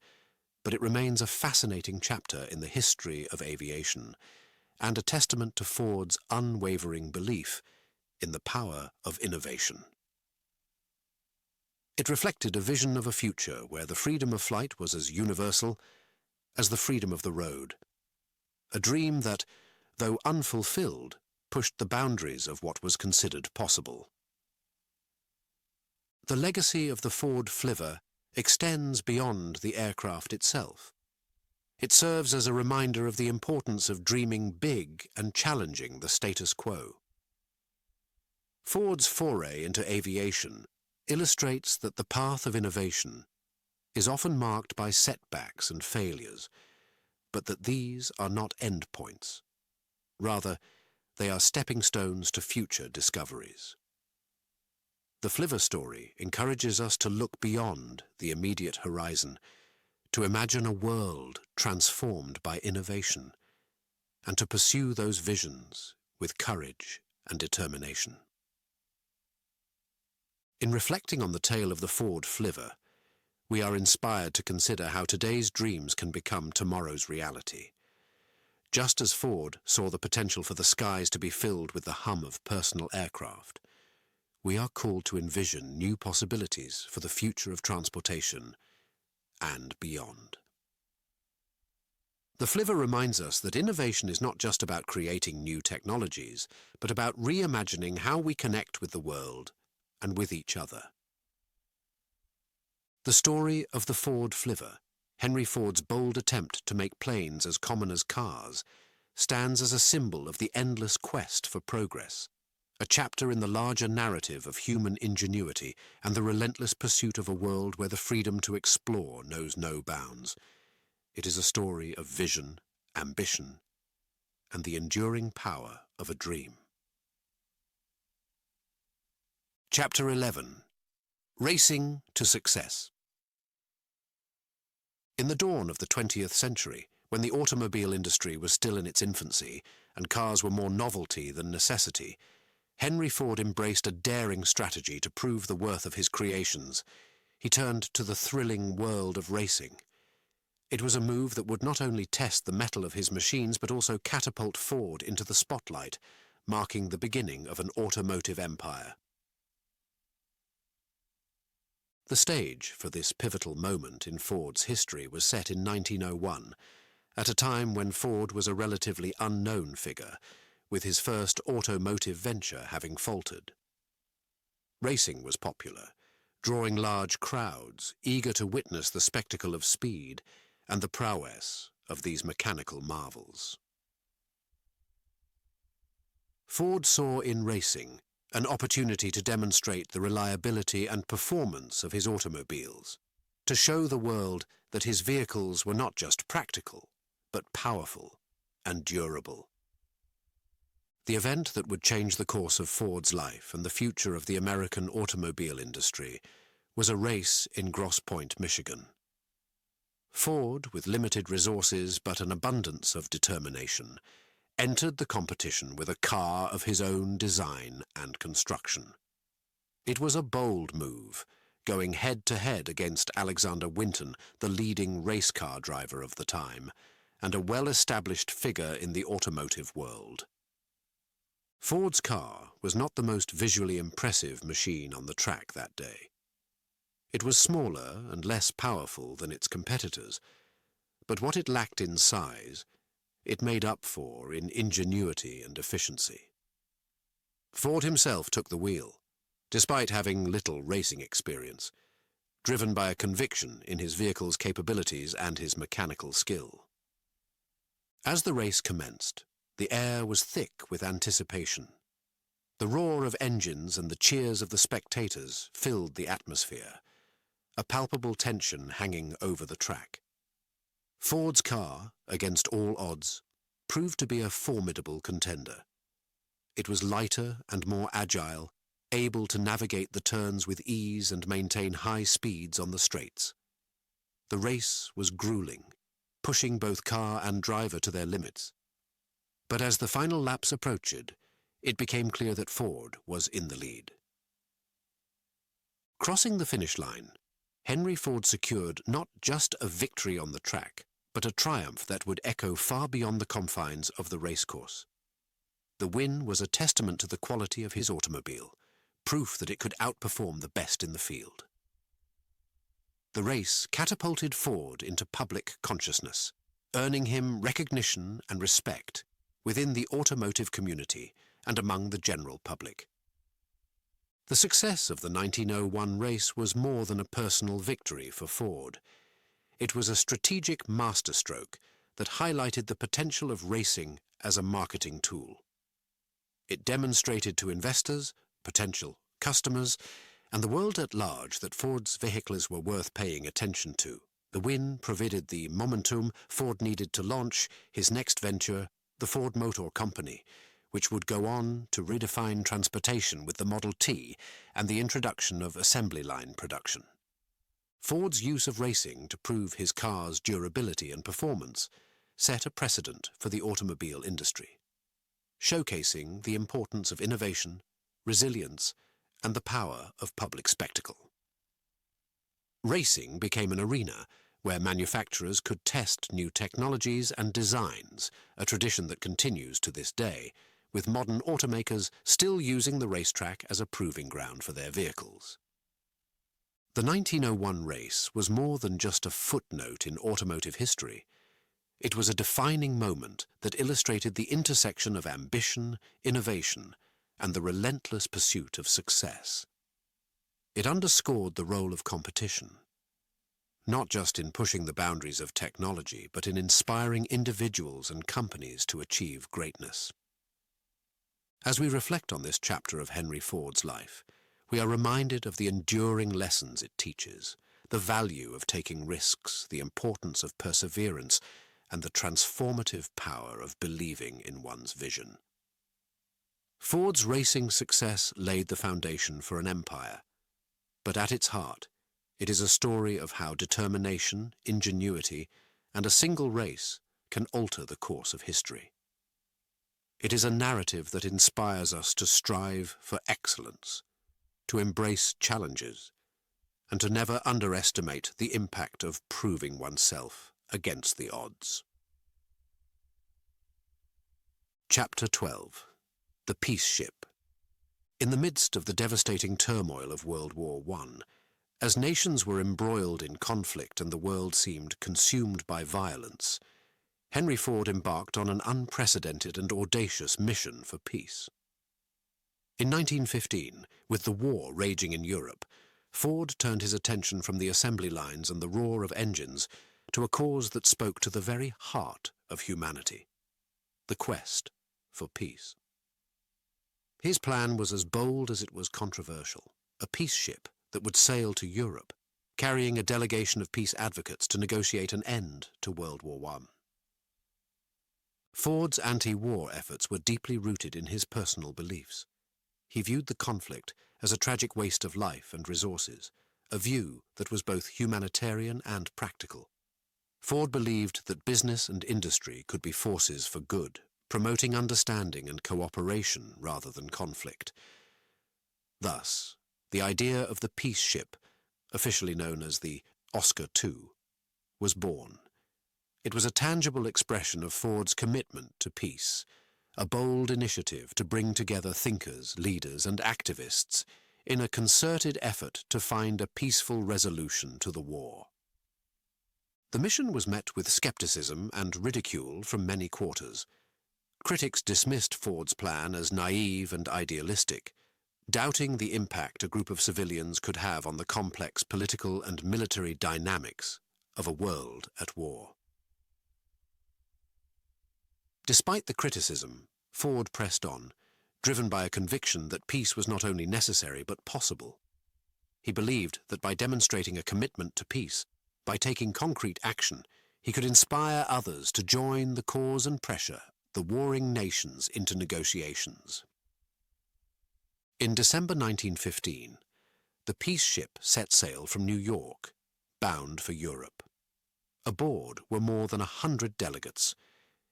but it remains a fascinating chapter in the history of aviation and a testament to Ford's unwavering belief in the power of innovation. It reflected a vision of a future where the freedom of flight was as universal as the freedom of the road, a dream that, though unfulfilled, pushed the boundaries of what was considered possible. The legacy of the Ford Flier extends beyond the aircraft itself. It serves as a reminder of the importance of dreaming big and challenging the status quo. Ford's foray into aviation illustrates that the path of innovation is often marked by setbacks and failures, but that these are not endpoints. Rather, they are stepping stones to future discoveries. The Flier story encourages us to look beyond the immediate horizon, to imagine a world transformed by innovation, and to pursue those visions with courage and determination. In reflecting on the tale of the Ford Flier, we are inspired to consider how today's dreams can become tomorrow's reality. Just as Ford saw the potential for the skies to be filled with the hum of personal aircraft, we are called to envision new possibilities for the future of transportation and beyond. The Fliver reminds us that innovation is not just about creating new technologies, but about reimagining how we connect with the world and with each other. The story of the Ford Flier, Henry Ford's bold attempt to make planes as common as cars, stands as a symbol of the endless quest for progress, a chapter in the larger narrative of human ingenuity and the relentless pursuit of a world where the freedom to explore knows no bounds. It is a story of vision, ambition, and the enduring power of a dream. Chapter 11. Racing to Success. In the dawn of the 20th century, when the automobile industry was still in its infancy and cars were more novelty than necessity, Henry Ford embraced a daring strategy to prove the worth of his creations. He turned to the thrilling world of racing. It was a move that would not only test the mettle of his machines but also catapult Ford into the spotlight, marking the beginning of an automotive empire. The stage for this pivotal moment in Ford's history was set in 1901, at a time when Ford was a relatively unknown figure, with his first automotive venture having faltered. Racing was popular, drawing large crowds, eager to witness the spectacle of speed and the prowess of these mechanical marvels. Ford saw in racing an opportunity to demonstrate the reliability and performance of his automobiles, to show the world that his vehicles were not just practical, but powerful and durable. The event that would change the course of Ford's life and the future of the American automobile industry was a race in Grosse Pointe, Michigan. Ford, with limited resources but an abundance of determination, entered the competition with a car of his own design and construction. It was a bold move, going head-to-head against Alexander Winton, the leading race car driver of the time, and a well-established figure in the automotive world. Ford's car was not the most visually impressive machine on the track that day. It was smaller and less powerful than its competitors, but what it lacked in size, it made up for in ingenuity and efficiency. Ford himself took the wheel, despite having little racing experience, driven by a conviction in his vehicle's capabilities and his mechanical skill. As the race commenced, the air was thick with anticipation. The roar of engines and the cheers of the spectators filled the atmosphere, a palpable tension hanging over the track. Ford's car, against all odds, proved to be a formidable contender. It was lighter and more agile, able to navigate the turns with ease and maintain high speeds on the straights. The race was grueling, pushing both car and driver to their limits. But as the final laps approached, it became clear that Ford was in the lead. Crossing the finish line, Henry Ford secured not just a victory on the track, but a triumph that would echo far beyond the confines of the racecourse. The win was a testament to the quality of his automobile, proof that it could outperform the best in the field. The race catapulted Ford into public consciousness, earning him recognition and respect within the automotive community and among the general public. The success of the 1901 race was more than a personal victory for Ford. It was a strategic masterstroke that highlighted the potential of racing as a marketing tool. It demonstrated to investors, potential customers, and the world at large that Ford's vehicles were worth paying attention to. The win provided the momentum Ford needed to launch his next venture, the Ford Motor Company, which would go on to redefine transportation with the Model T and the introduction of assembly line production. Ford's use of racing to prove his car's durability and performance set a precedent for the automobile industry, showcasing the importance of innovation, resilience, and the power of public spectacle. Racing became an arena where manufacturers could test new technologies and designs, a tradition that continues to this day, with modern automakers still using the racetrack as a proving ground for their vehicles. The 1901 race was more than just a footnote in automotive history. It was a defining moment that illustrated the intersection of ambition, innovation, and the relentless pursuit of success. It underscored the role of competition, not just in pushing the boundaries of technology, but in inspiring individuals and companies to achieve greatness. As we reflect on this chapter of Henry Ford's life, we are reminded of the enduring lessons it teaches, the value of taking risks, the importance of perseverance, and the transformative power of believing in one's vision. Ford's racing success laid the foundation for an empire, but at its heart, it is a story of how determination, ingenuity, and a single race can alter the course of history. It is a narrative that inspires us to strive for excellence, to embrace challenges, and to never underestimate the impact of proving oneself against the odds. Chapter 12. The Peace Ship. In the midst of the devastating turmoil of World War I, as nations were embroiled in conflict and the world seemed consumed by violence, Henry Ford embarked on an unprecedented and audacious mission for peace. In 1915, with the war raging in Europe, Ford turned his attention from the assembly lines and the roar of engines to a cause that spoke to the very heart of humanity: the quest for peace. His plan was as bold as it was controversial: a peace ship that would sail to Europe, carrying a delegation of peace advocates to negotiate an end to World War I. Ford's anti-war efforts were deeply rooted in his personal beliefs. He viewed the conflict as a tragic waste of life and resources, a view that was both humanitarian and practical. Ford believed that business and industry could be forces for good, promoting understanding and cooperation rather than conflict. Thus, the idea of the peace ship, officially known as the Oscar II, was born. It was a tangible expression of Ford's commitment to peace, a bold initiative to bring together thinkers, leaders, and activists in a concerted effort to find a peaceful resolution to the war. The mission was met with skepticism and ridicule from many quarters. Critics dismissed Ford's plan as naive and idealistic, doubting the impact a group of civilians could have on the complex political and military dynamics of a world at war. Despite the criticism, Ford pressed on, driven by a conviction that peace was not only necessary but possible. He believed that by demonstrating a commitment to peace, by taking concrete action, he could inspire others to join the cause and pressure the warring nations into negotiations. In December 1915, the peace ship set sail from New York, bound for Europe. Aboard were more than 100 delegates,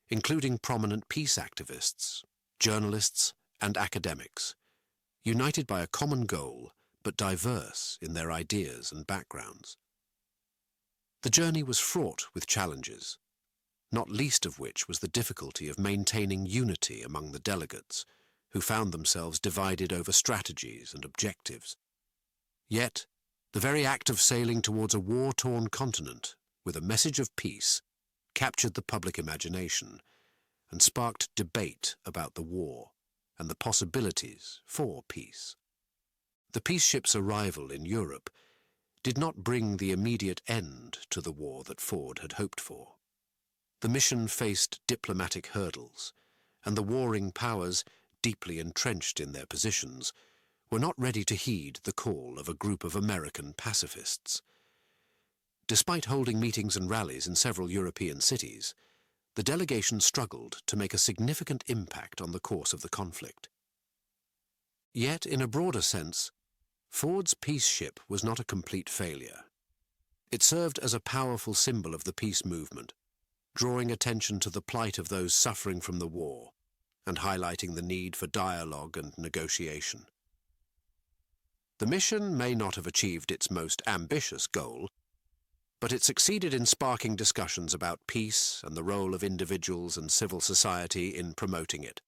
including prominent peace activists, journalists, and academics, united by a common goal but diverse in their ideas and backgrounds. The journey was fraught with challenges, not least of which was the difficulty of maintaining unity among the delegates, who found themselves divided over strategies and objectives. Yet, the very act of sailing towards a war-torn continent with a message of peace captured the public imagination and sparked debate about the war and the possibilities for peace. The peace ship's arrival in Europe did not bring the immediate end to the war that Ford had hoped for. The mission faced diplomatic hurdles, and the warring powers, deeply entrenched in their positions, were not ready to heed the call of a group of American pacifists. Despite holding meetings and rallies in several European cities, the delegation struggled to make a significant impact on the course of the conflict. Yet, in a broader sense, Ford's peace ship was not a complete failure. It served as a powerful symbol of the peace movement, drawing attention to the plight of those suffering from the war and highlighting the need for dialogue and negotiation. The mission may not have achieved its most ambitious goal, but it succeeded in sparking discussions about peace and the role of individuals and civil society in promoting it.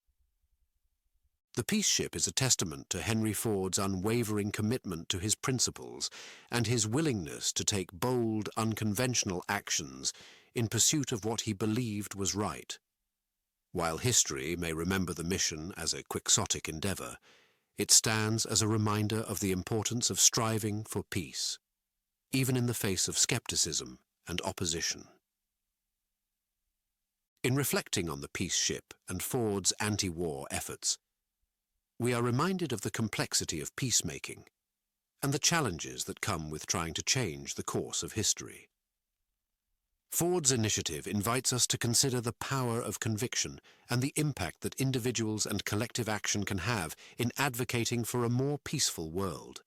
The Peace Ship is a testament to Henry Ford's unwavering commitment to his principles and his willingness to take bold, unconventional actions in pursuit of what he believed was right. While history may remember the mission as a quixotic endeavour, it stands as a reminder of the importance of striving for peace, even in the face of skepticism and opposition. In reflecting on the Peace Ship and Ford's anti-war efforts, we are reminded of the complexity of peacemaking and the challenges that come with trying to change the course of history. Ford's initiative invites us to consider the power of conviction and the impact that individuals and collective action can have in advocating for a more peaceful world.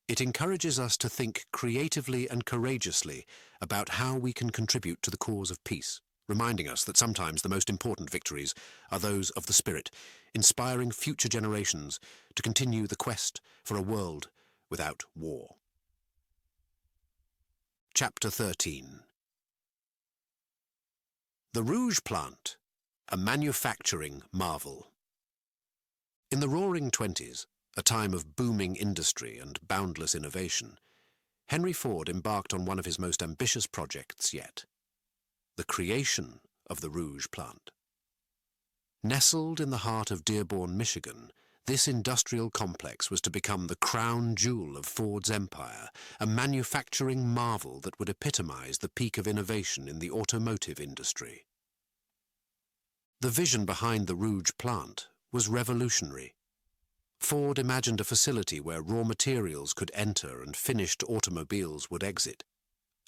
It encourages us to think creatively and courageously about how we can contribute to the cause of peace, reminding us that sometimes the most important victories are those of the spirit, inspiring future generations to continue the quest for a world without war. Chapter 13. The Rouge Plant, a manufacturing marvel. In the Roaring Twenties, a time of booming industry and boundless innovation, Henry Ford embarked on one of his most ambitious projects yet: the creation of the Rouge Plant. Nestled in the heart of Dearborn, Michigan, this industrial complex was to become the crown jewel of Ford's empire, a manufacturing marvel that would epitomize the peak of innovation in the automotive industry. The vision behind the Rouge Plant was revolutionary. Ford imagined a facility where raw materials could enter and finished automobiles would exit,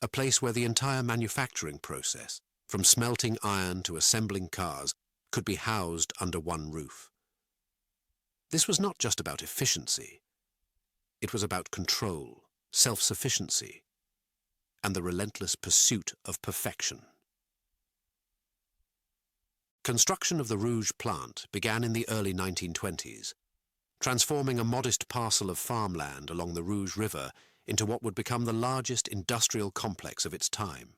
a place where the entire manufacturing process, from smelting iron to assembling cars, could be housed under one roof. This was not just about efficiency. It was about control, self-sufficiency, and the relentless pursuit of perfection. Construction of the Rouge Plant began in the early 1920s, transforming a modest parcel of farmland along the Rouge River into what would become the largest industrial complex of its time.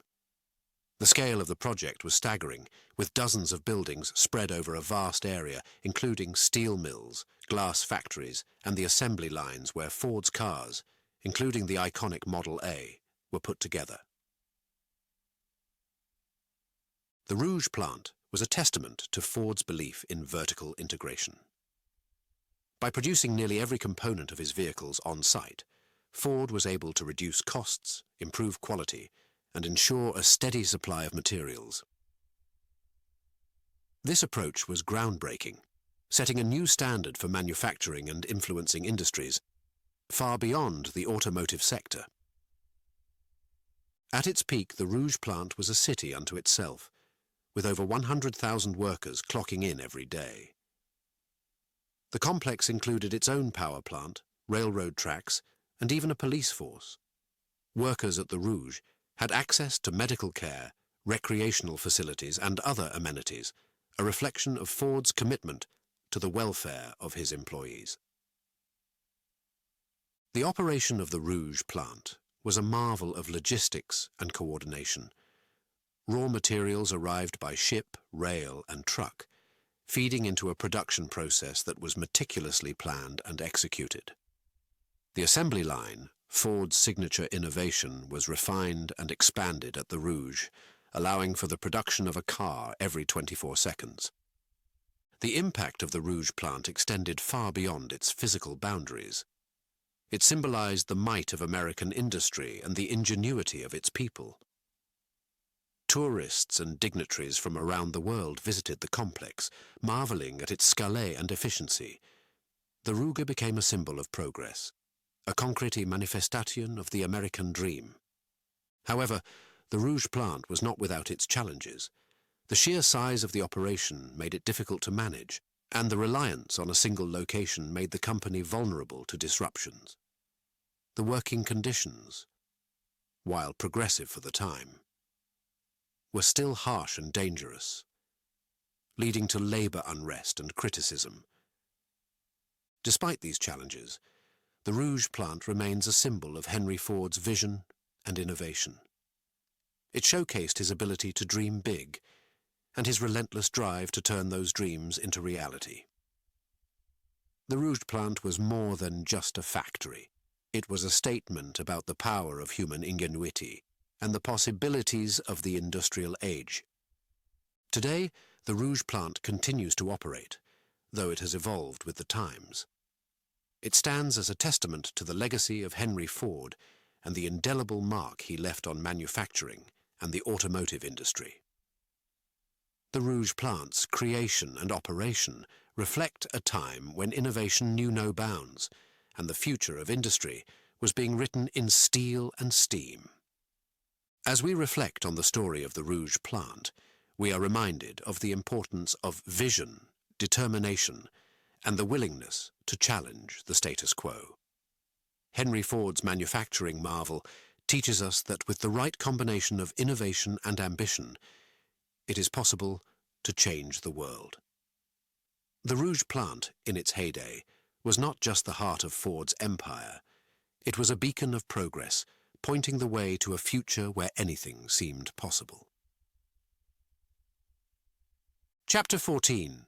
The scale of the project was staggering, with dozens of buildings spread over a vast area, including steel mills, glass factories, and the assembly lines where Ford's cars, including the iconic Model A, were put together. The Rouge Plant was a testament to Ford's belief in vertical integration. By producing nearly every component of his vehicles on site, Ford was able to reduce costs, improve quality, and ensure a steady supply of materials. This approach was groundbreaking, setting a new standard for manufacturing and influencing industries far beyond the automotive sector. At its peak, the Rouge Plant was a city unto itself, with over 100,000 workers clocking in every day. The complex included its own power plant, railroad tracks, and even a police force. Workers at the Rouge had access to medical care, recreational facilities, and other amenities, a reflection of Ford's commitment to the welfare of his employees. The operation of the Rouge Plant was a marvel of logistics and coordination. Raw materials arrived by ship, rail, and truck, feeding into a production process that was meticulously planned and executed. The assembly line, Ford's signature innovation, was refined and expanded at the Rouge, allowing for the production of a car every 24 seconds. The impact of the Rouge Plant extended far beyond its physical boundaries. It symbolized the might of American industry and the ingenuity of its people. Tourists and dignitaries from around the world visited the complex, marveling at its scale and efficiency. The Rouge became a symbol of progress, a concrete manifestation of the American dream. However, the Rouge Plant was not without its challenges. The sheer size of the operation made it difficult to manage, and the reliance on a single location made the company vulnerable to disruptions. The working conditions, while progressive for the time, were still harsh and dangerous, leading to labor unrest and criticism. Despite these challenges, the Rouge Plant remains a symbol of Henry Ford's vision and innovation. It showcased his ability to dream big and his relentless drive to turn those dreams into reality. The Rouge plant was more than just a factory. It was a statement about the power of human ingenuity and the possibilities of the industrial age. Today, the Rouge plant continues to operate, though it has evolved with the times. It stands as a testament to the legacy of Henry Ford and the indelible mark he left on manufacturing and the automotive industry. The Rouge plant's creation and operation reflect a time when innovation knew no bounds, and the future of industry was being written in steel and steam. As we reflect on the story of the Rouge plant, we are reminded of the importance of vision, determination, and the willingness to challenge the status quo. Henry Ford's manufacturing marvel teaches us that with the right combination of innovation and ambition, it is possible to change the world. The Rouge plant, in its heyday, was not just the heart of Ford's empire. It was a beacon of progress, pointing the way to a future where anything seemed possible. Chapter 14.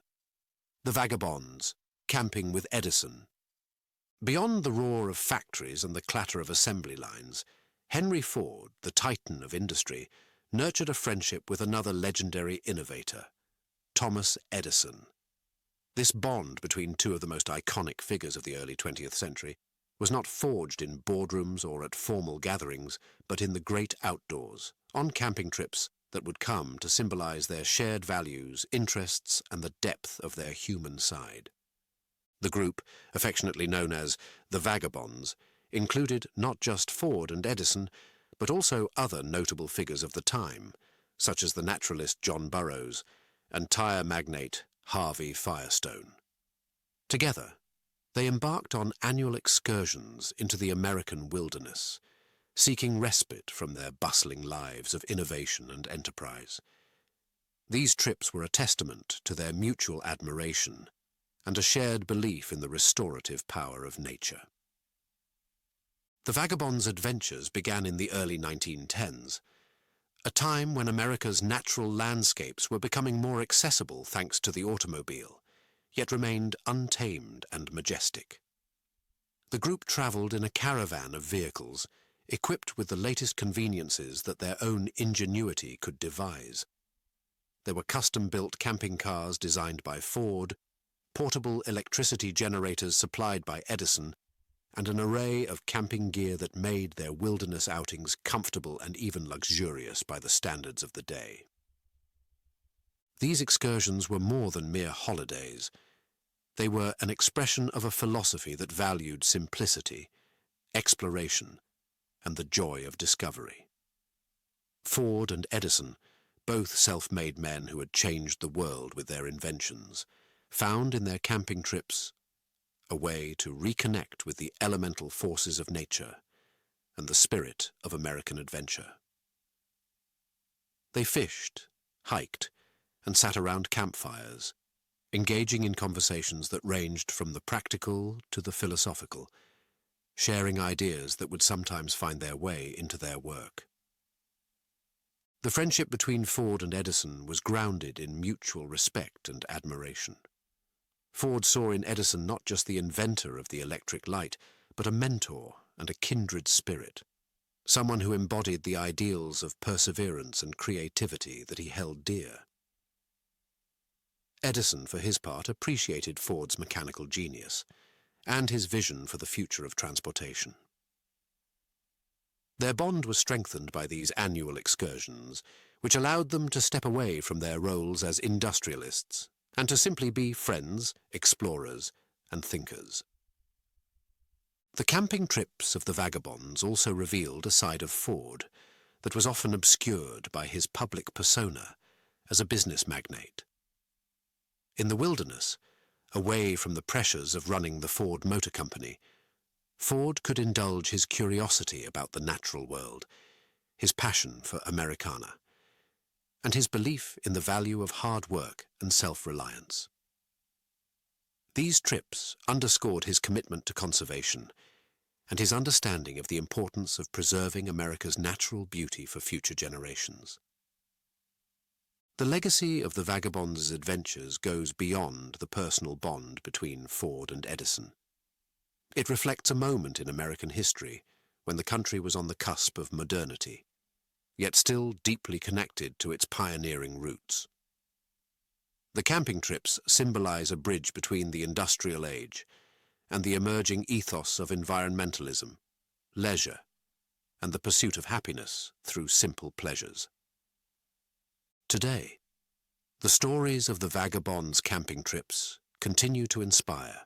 The Vagabonds, Camping with Edison. Beyond the roar of factories and the clatter of assembly lines, Henry Ford, the titan of industry, nurtured a friendship with another legendary innovator, Thomas Edison. This bond between two of the most iconic figures of the early 20th century was not forged in boardrooms or at formal gatherings, but in the great outdoors, on camping trips that would come to symbolize their shared values, interests, and the depth of their human side. The group, affectionately known as the Vagabonds, included not just Ford and Edison, but also other notable figures of the time, such as the naturalist John Burroughs and tire magnate Harvey Firestone. Together, they embarked on annual excursions into the American wilderness, seeking respite from their bustling lives of innovation and enterprise. These trips were a testament to their mutual admiration and a shared belief in the restorative power of nature. The Vagabonds' adventures began in the early 1910s, a time when America's natural landscapes were becoming more accessible thanks to the automobile, yet remained untamed and majestic. The group traveled in a caravan of vehicles, equipped with the latest conveniences that their own ingenuity could devise. There were custom-built camping cars designed by Ford, portable electricity generators supplied by Edison, and an array of camping gear that made their wilderness outings comfortable and even luxurious by the standards of the day. These excursions were more than mere holidays. They were an expression of a philosophy that valued simplicity, exploration, and the joy of discovery. Ford and Edison, both self-made men who had changed the world with their inventions, found in their camping trips a way to reconnect with the elemental forces of nature and the spirit of American adventure. They fished, hiked, and sat around campfires, engaging in conversations that ranged from the practical to the philosophical, sharing ideas that would sometimes find their way into their work. The friendship between Ford and Edison was grounded in mutual respect and admiration. Ford saw in Edison not just the inventor of the electric light, but a mentor and a kindred spirit, someone who embodied the ideals of perseverance and creativity that he held dear. Edison, for his part, appreciated Ford's mechanical genius and his vision for the future of transportation. Their bond was strengthened by these annual excursions, which allowed them to step away from their roles as industrialists and to simply be friends, explorers, and thinkers. The camping trips of the Vagabonds also revealed a side of Ford that was often obscured by his public persona as a business magnate. In the wilderness, away from the pressures of running the Ford Motor Company, Ford could indulge his curiosity about the natural world, his passion for Americana, and his belief in the value of hard work and self-reliance. These trips underscored his commitment to conservation and his understanding of the importance of preserving America's natural beauty for future generations. The legacy of the vagabond's adventures goes beyond the personal bond between Ford and Edison. It reflects a moment in American history when the country was on the cusp of modernity, yet still deeply connected to its pioneering roots. The camping trips symbolize a bridge between the industrial age and the emerging ethos of environmentalism, leisure, and the pursuit of happiness through simple pleasures. Today, the stories of the vagabond's camping trips continue to inspire.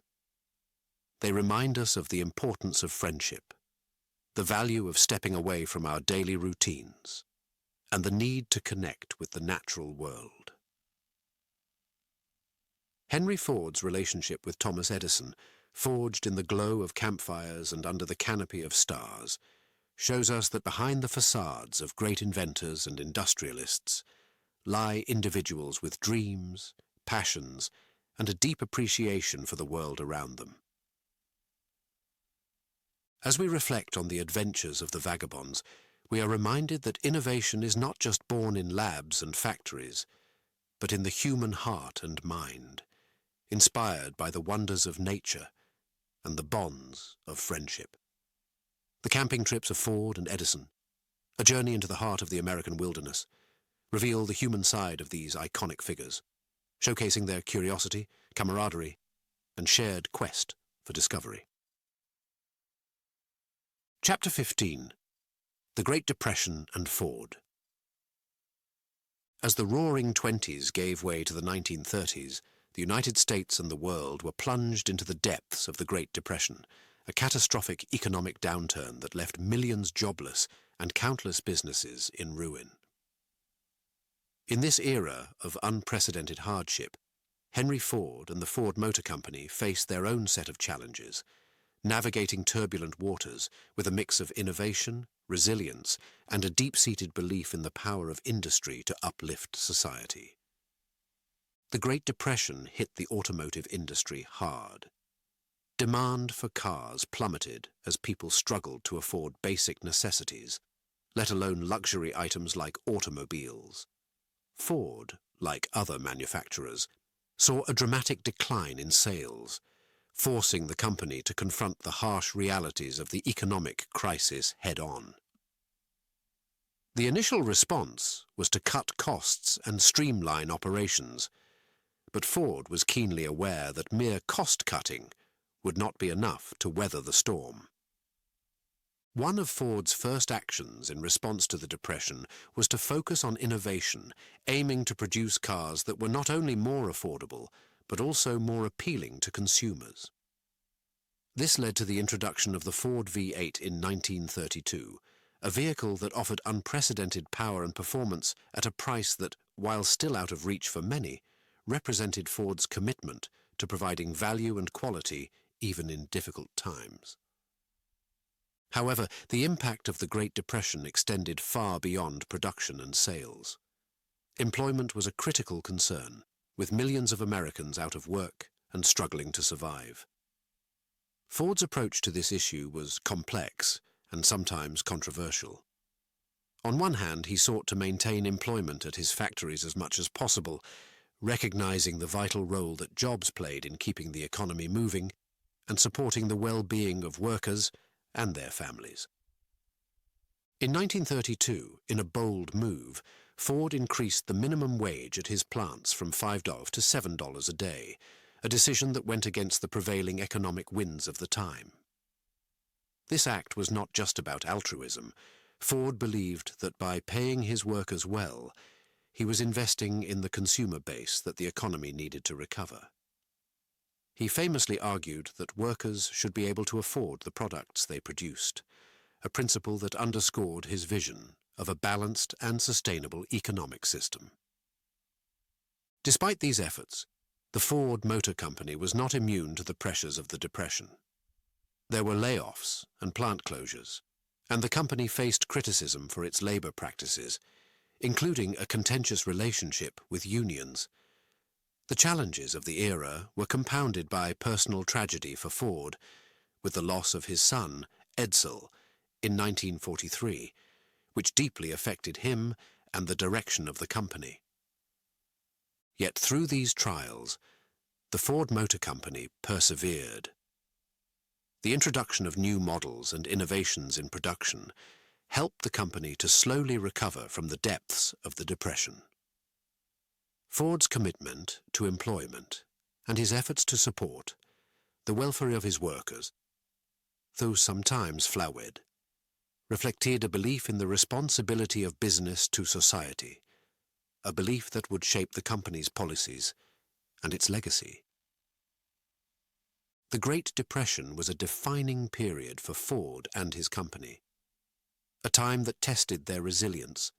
They remind us of the importance of friendship, the value of stepping away from our daily routines, and the need to connect with the natural world. Henry Ford's relationship with Thomas Edison, forged in the glow of campfires and under the canopy of stars, shows us that behind the facades of great inventors and industrialists lie individuals with dreams, passions, and a deep appreciation for the world around them. As we reflect on the adventures of the vagabonds, we are reminded that innovation is not just born in labs and factories, but in the human heart and mind, inspired by the wonders of nature and the bonds of friendship. The camping trips of Ford and Edison, a journey into the heart of the American wilderness, reveal the human side of these iconic figures, showcasing their curiosity, camaraderie, and shared quest for discovery. Chapter 15. The Great Depression and Ford. As the Roaring Twenties gave way to the 1930s, the United States and the world were plunged into the depths of the Great Depression, a catastrophic economic downturn that left millions jobless and countless businesses in ruin. In this era of unprecedented hardship, Henry Ford and the Ford Motor Company faced their own set of challenges, navigating turbulent waters with a mix of innovation, resilience, and a deep-seated belief in the power of industry to uplift society. The Great Depression hit the automotive industry hard. Demand for cars plummeted as people struggled to afford basic necessities, let alone luxury items like automobiles. Ford, like other manufacturers, saw a dramatic decline in sales, forcing the company to confront the harsh realities of the economic crisis head-on. The initial response was to cut costs and streamline operations, but Ford was keenly aware that mere cost-cutting would not be enough to weather the storm. One of Ford's first actions in response to the Depression was to focus on innovation, aiming to produce cars that were not only more affordable, but also more appealing to consumers. This led to the introduction of the Ford V8 in 1932, a vehicle that offered unprecedented power and performance at a price that, while still out of reach for many, represented Ford's commitment to providing value and quality even in difficult times. However, the impact of the Great Depression extended far beyond production and sales. Employment was a critical concern, with millions of Americans out of work and struggling to survive. Ford's approach to this issue was complex and sometimes controversial. On one hand, he sought to maintain employment at his factories as much as possible, recognizing the vital role that jobs played in keeping the economy moving and supporting the well-being of workers and their families. In 1932, in a bold move, Ford increased the minimum wage at his plants from $5 to $7 a day, a decision that went against the prevailing economic winds of the time. This act was not just about altruism. Ford believed that by paying his workers well, he was investing in the consumer base that the economy needed to recover. He famously argued that workers should be able to afford the products they produced, a principle that underscored his vision of a balanced and sustainable economic system. Despite these efforts, the Ford Motor Company was not immune to the pressures of the Depression. There were layoffs and plant closures, and the company faced criticism for its labor practices, including a contentious relationship with unions. The challenges of the era were compounded by personal tragedy for Ford, with the loss of his son, Edsel, in 1943, which deeply affected him and the direction of the company. Yet through these trials, the Ford Motor Company persevered. The introduction of new models and innovations in production helped the company to slowly recover from the depths of the Depression. Ford's commitment to employment and his efforts to support the welfare of his workers, though sometimes flowered, reflected a belief in the responsibility of business to society, a belief that would shape the company's policies and its legacy. The Great Depression was a defining period for Ford and his company, a time that tested their resilience,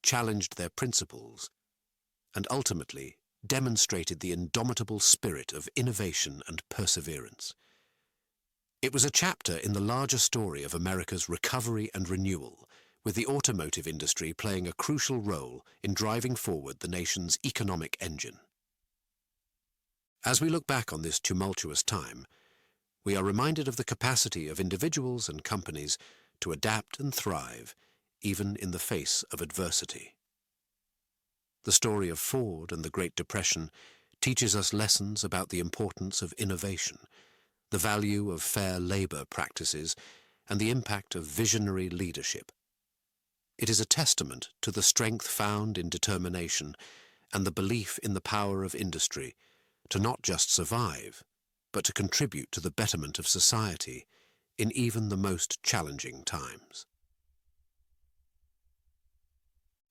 challenged their principles, and ultimately demonstrated the indomitable spirit of innovation and perseverance. It was a chapter in the larger story of America's recovery and renewal, with the automotive industry playing a crucial role in driving forward the nation's economic engine. As we look back on this tumultuous time, we are reminded of the capacity of individuals and companies to adapt and thrive, even in the face of adversity. The story of Ford and the Great Depression teaches us lessons about the importance of innovation, the value of fair labor practices, and the impact of visionary leadership. It is a testament to the strength found in determination and the belief in the power of industry to not just survive, but to contribute to the betterment of society in even the most challenging times.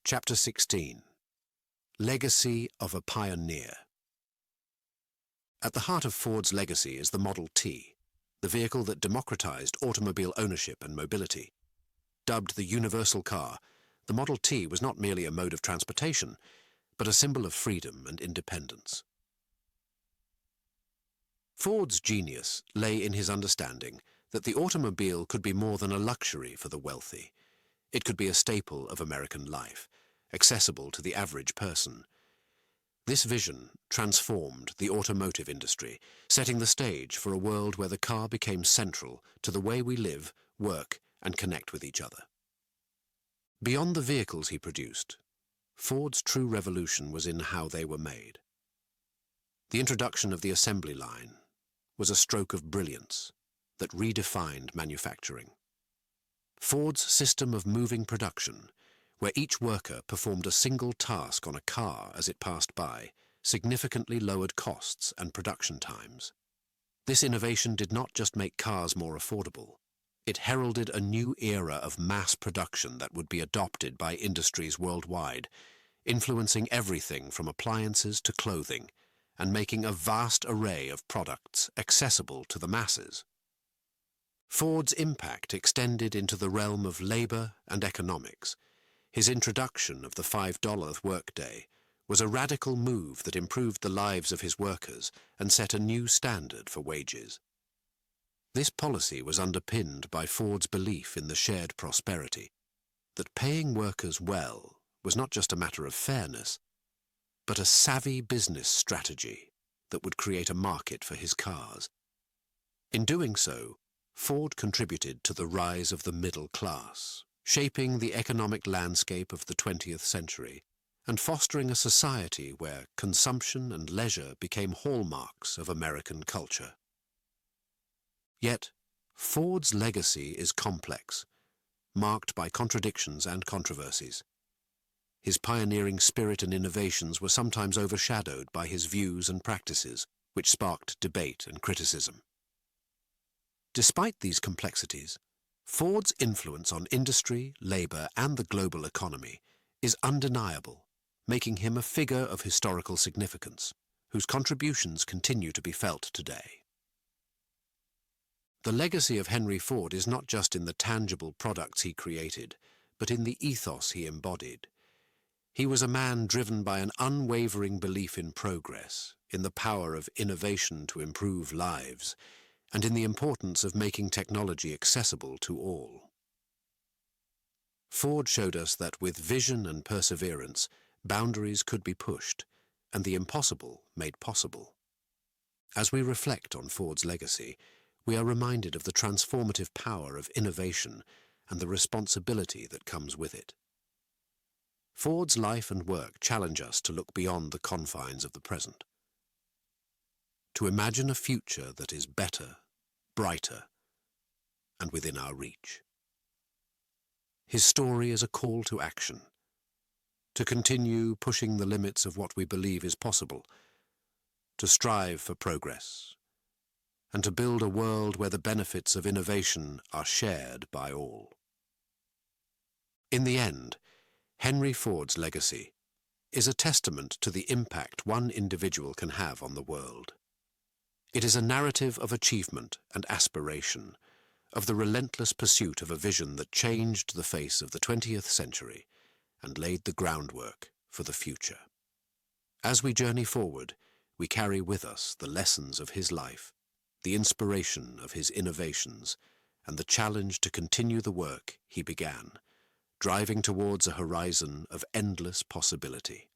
Chapter 16. Legacy of a Pioneer. At the heart of Ford's legacy is the Model T, the vehicle that democratized automobile ownership and mobility. Dubbed the universal car, the Model T was not merely a mode of transportation, but a symbol of freedom and independence. Ford's genius lay in his understanding that the automobile could be more than a luxury for the wealthy. It could be a staple of American life, accessible to the average person. This vision transformed the automotive industry, setting the stage for a world where the car became central to the way we live, work, and connect with each other. Beyond the vehicles he produced, Ford's true revolution was in how they were made. The introduction of the assembly line was a stroke of brilliance that redefined manufacturing. Ford's system of moving production, where each worker performed a single task on a car as it passed by, significantly lowered costs and production times. This innovation did not just make cars more affordable. It heralded a new era of mass production that would be adopted by industries worldwide, influencing everything from appliances to clothing, and making a vast array of products accessible to the masses. Ford's impact extended into the realm of labor and economics. His introduction of the $5 workday was a radical move that improved the lives of his workers and set a new standard for wages. This policy was underpinned by Ford's belief in the shared prosperity, that paying workers well was not just a matter of fairness, but a savvy business strategy that would create a market for his cars. In doing so, Ford contributed to the rise of the middle class, shaping the economic landscape of the 20th century and fostering a society where consumption and leisure became hallmarks of American culture. Yet, Ford's legacy is complex, marked by contradictions and controversies. His pioneering spirit and innovations were sometimes overshadowed by his views and practices, which sparked debate and criticism. Despite these complexities, Ford's influence on industry, labor, and the global economy is undeniable, making him a figure of historical significance, whose contributions continue to be felt today. The legacy of Henry Ford is not just in the tangible products he created, but in the ethos he embodied. He was a man driven by an unwavering belief in progress, in the power of innovation to improve lives, and in the importance of making technology accessible to all. Ford showed us that with vision and perseverance, boundaries could be pushed, and the impossible made possible. As we reflect on Ford's legacy, we are reminded of the transformative power of innovation and the responsibility that comes with it. Ford's life and work challenge us to look beyond the confines of the present, to imagine a future that is better, brighter, and within our reach. His story is a call to action, to continue pushing the limits of what we believe is possible, to strive for progress, and to build a world where the benefits of innovation are shared by all. In the end, Henry Ford's legacy is a testament to the impact one individual can have on the world. It is a narrative of achievement and aspiration, of the relentless pursuit of a vision that changed the face of the 20th century and laid the groundwork for the future. As we journey forward, we carry with us the lessons of his life, the inspiration of his innovations, and the challenge to continue the work he began, driving towards a horizon of endless possibility.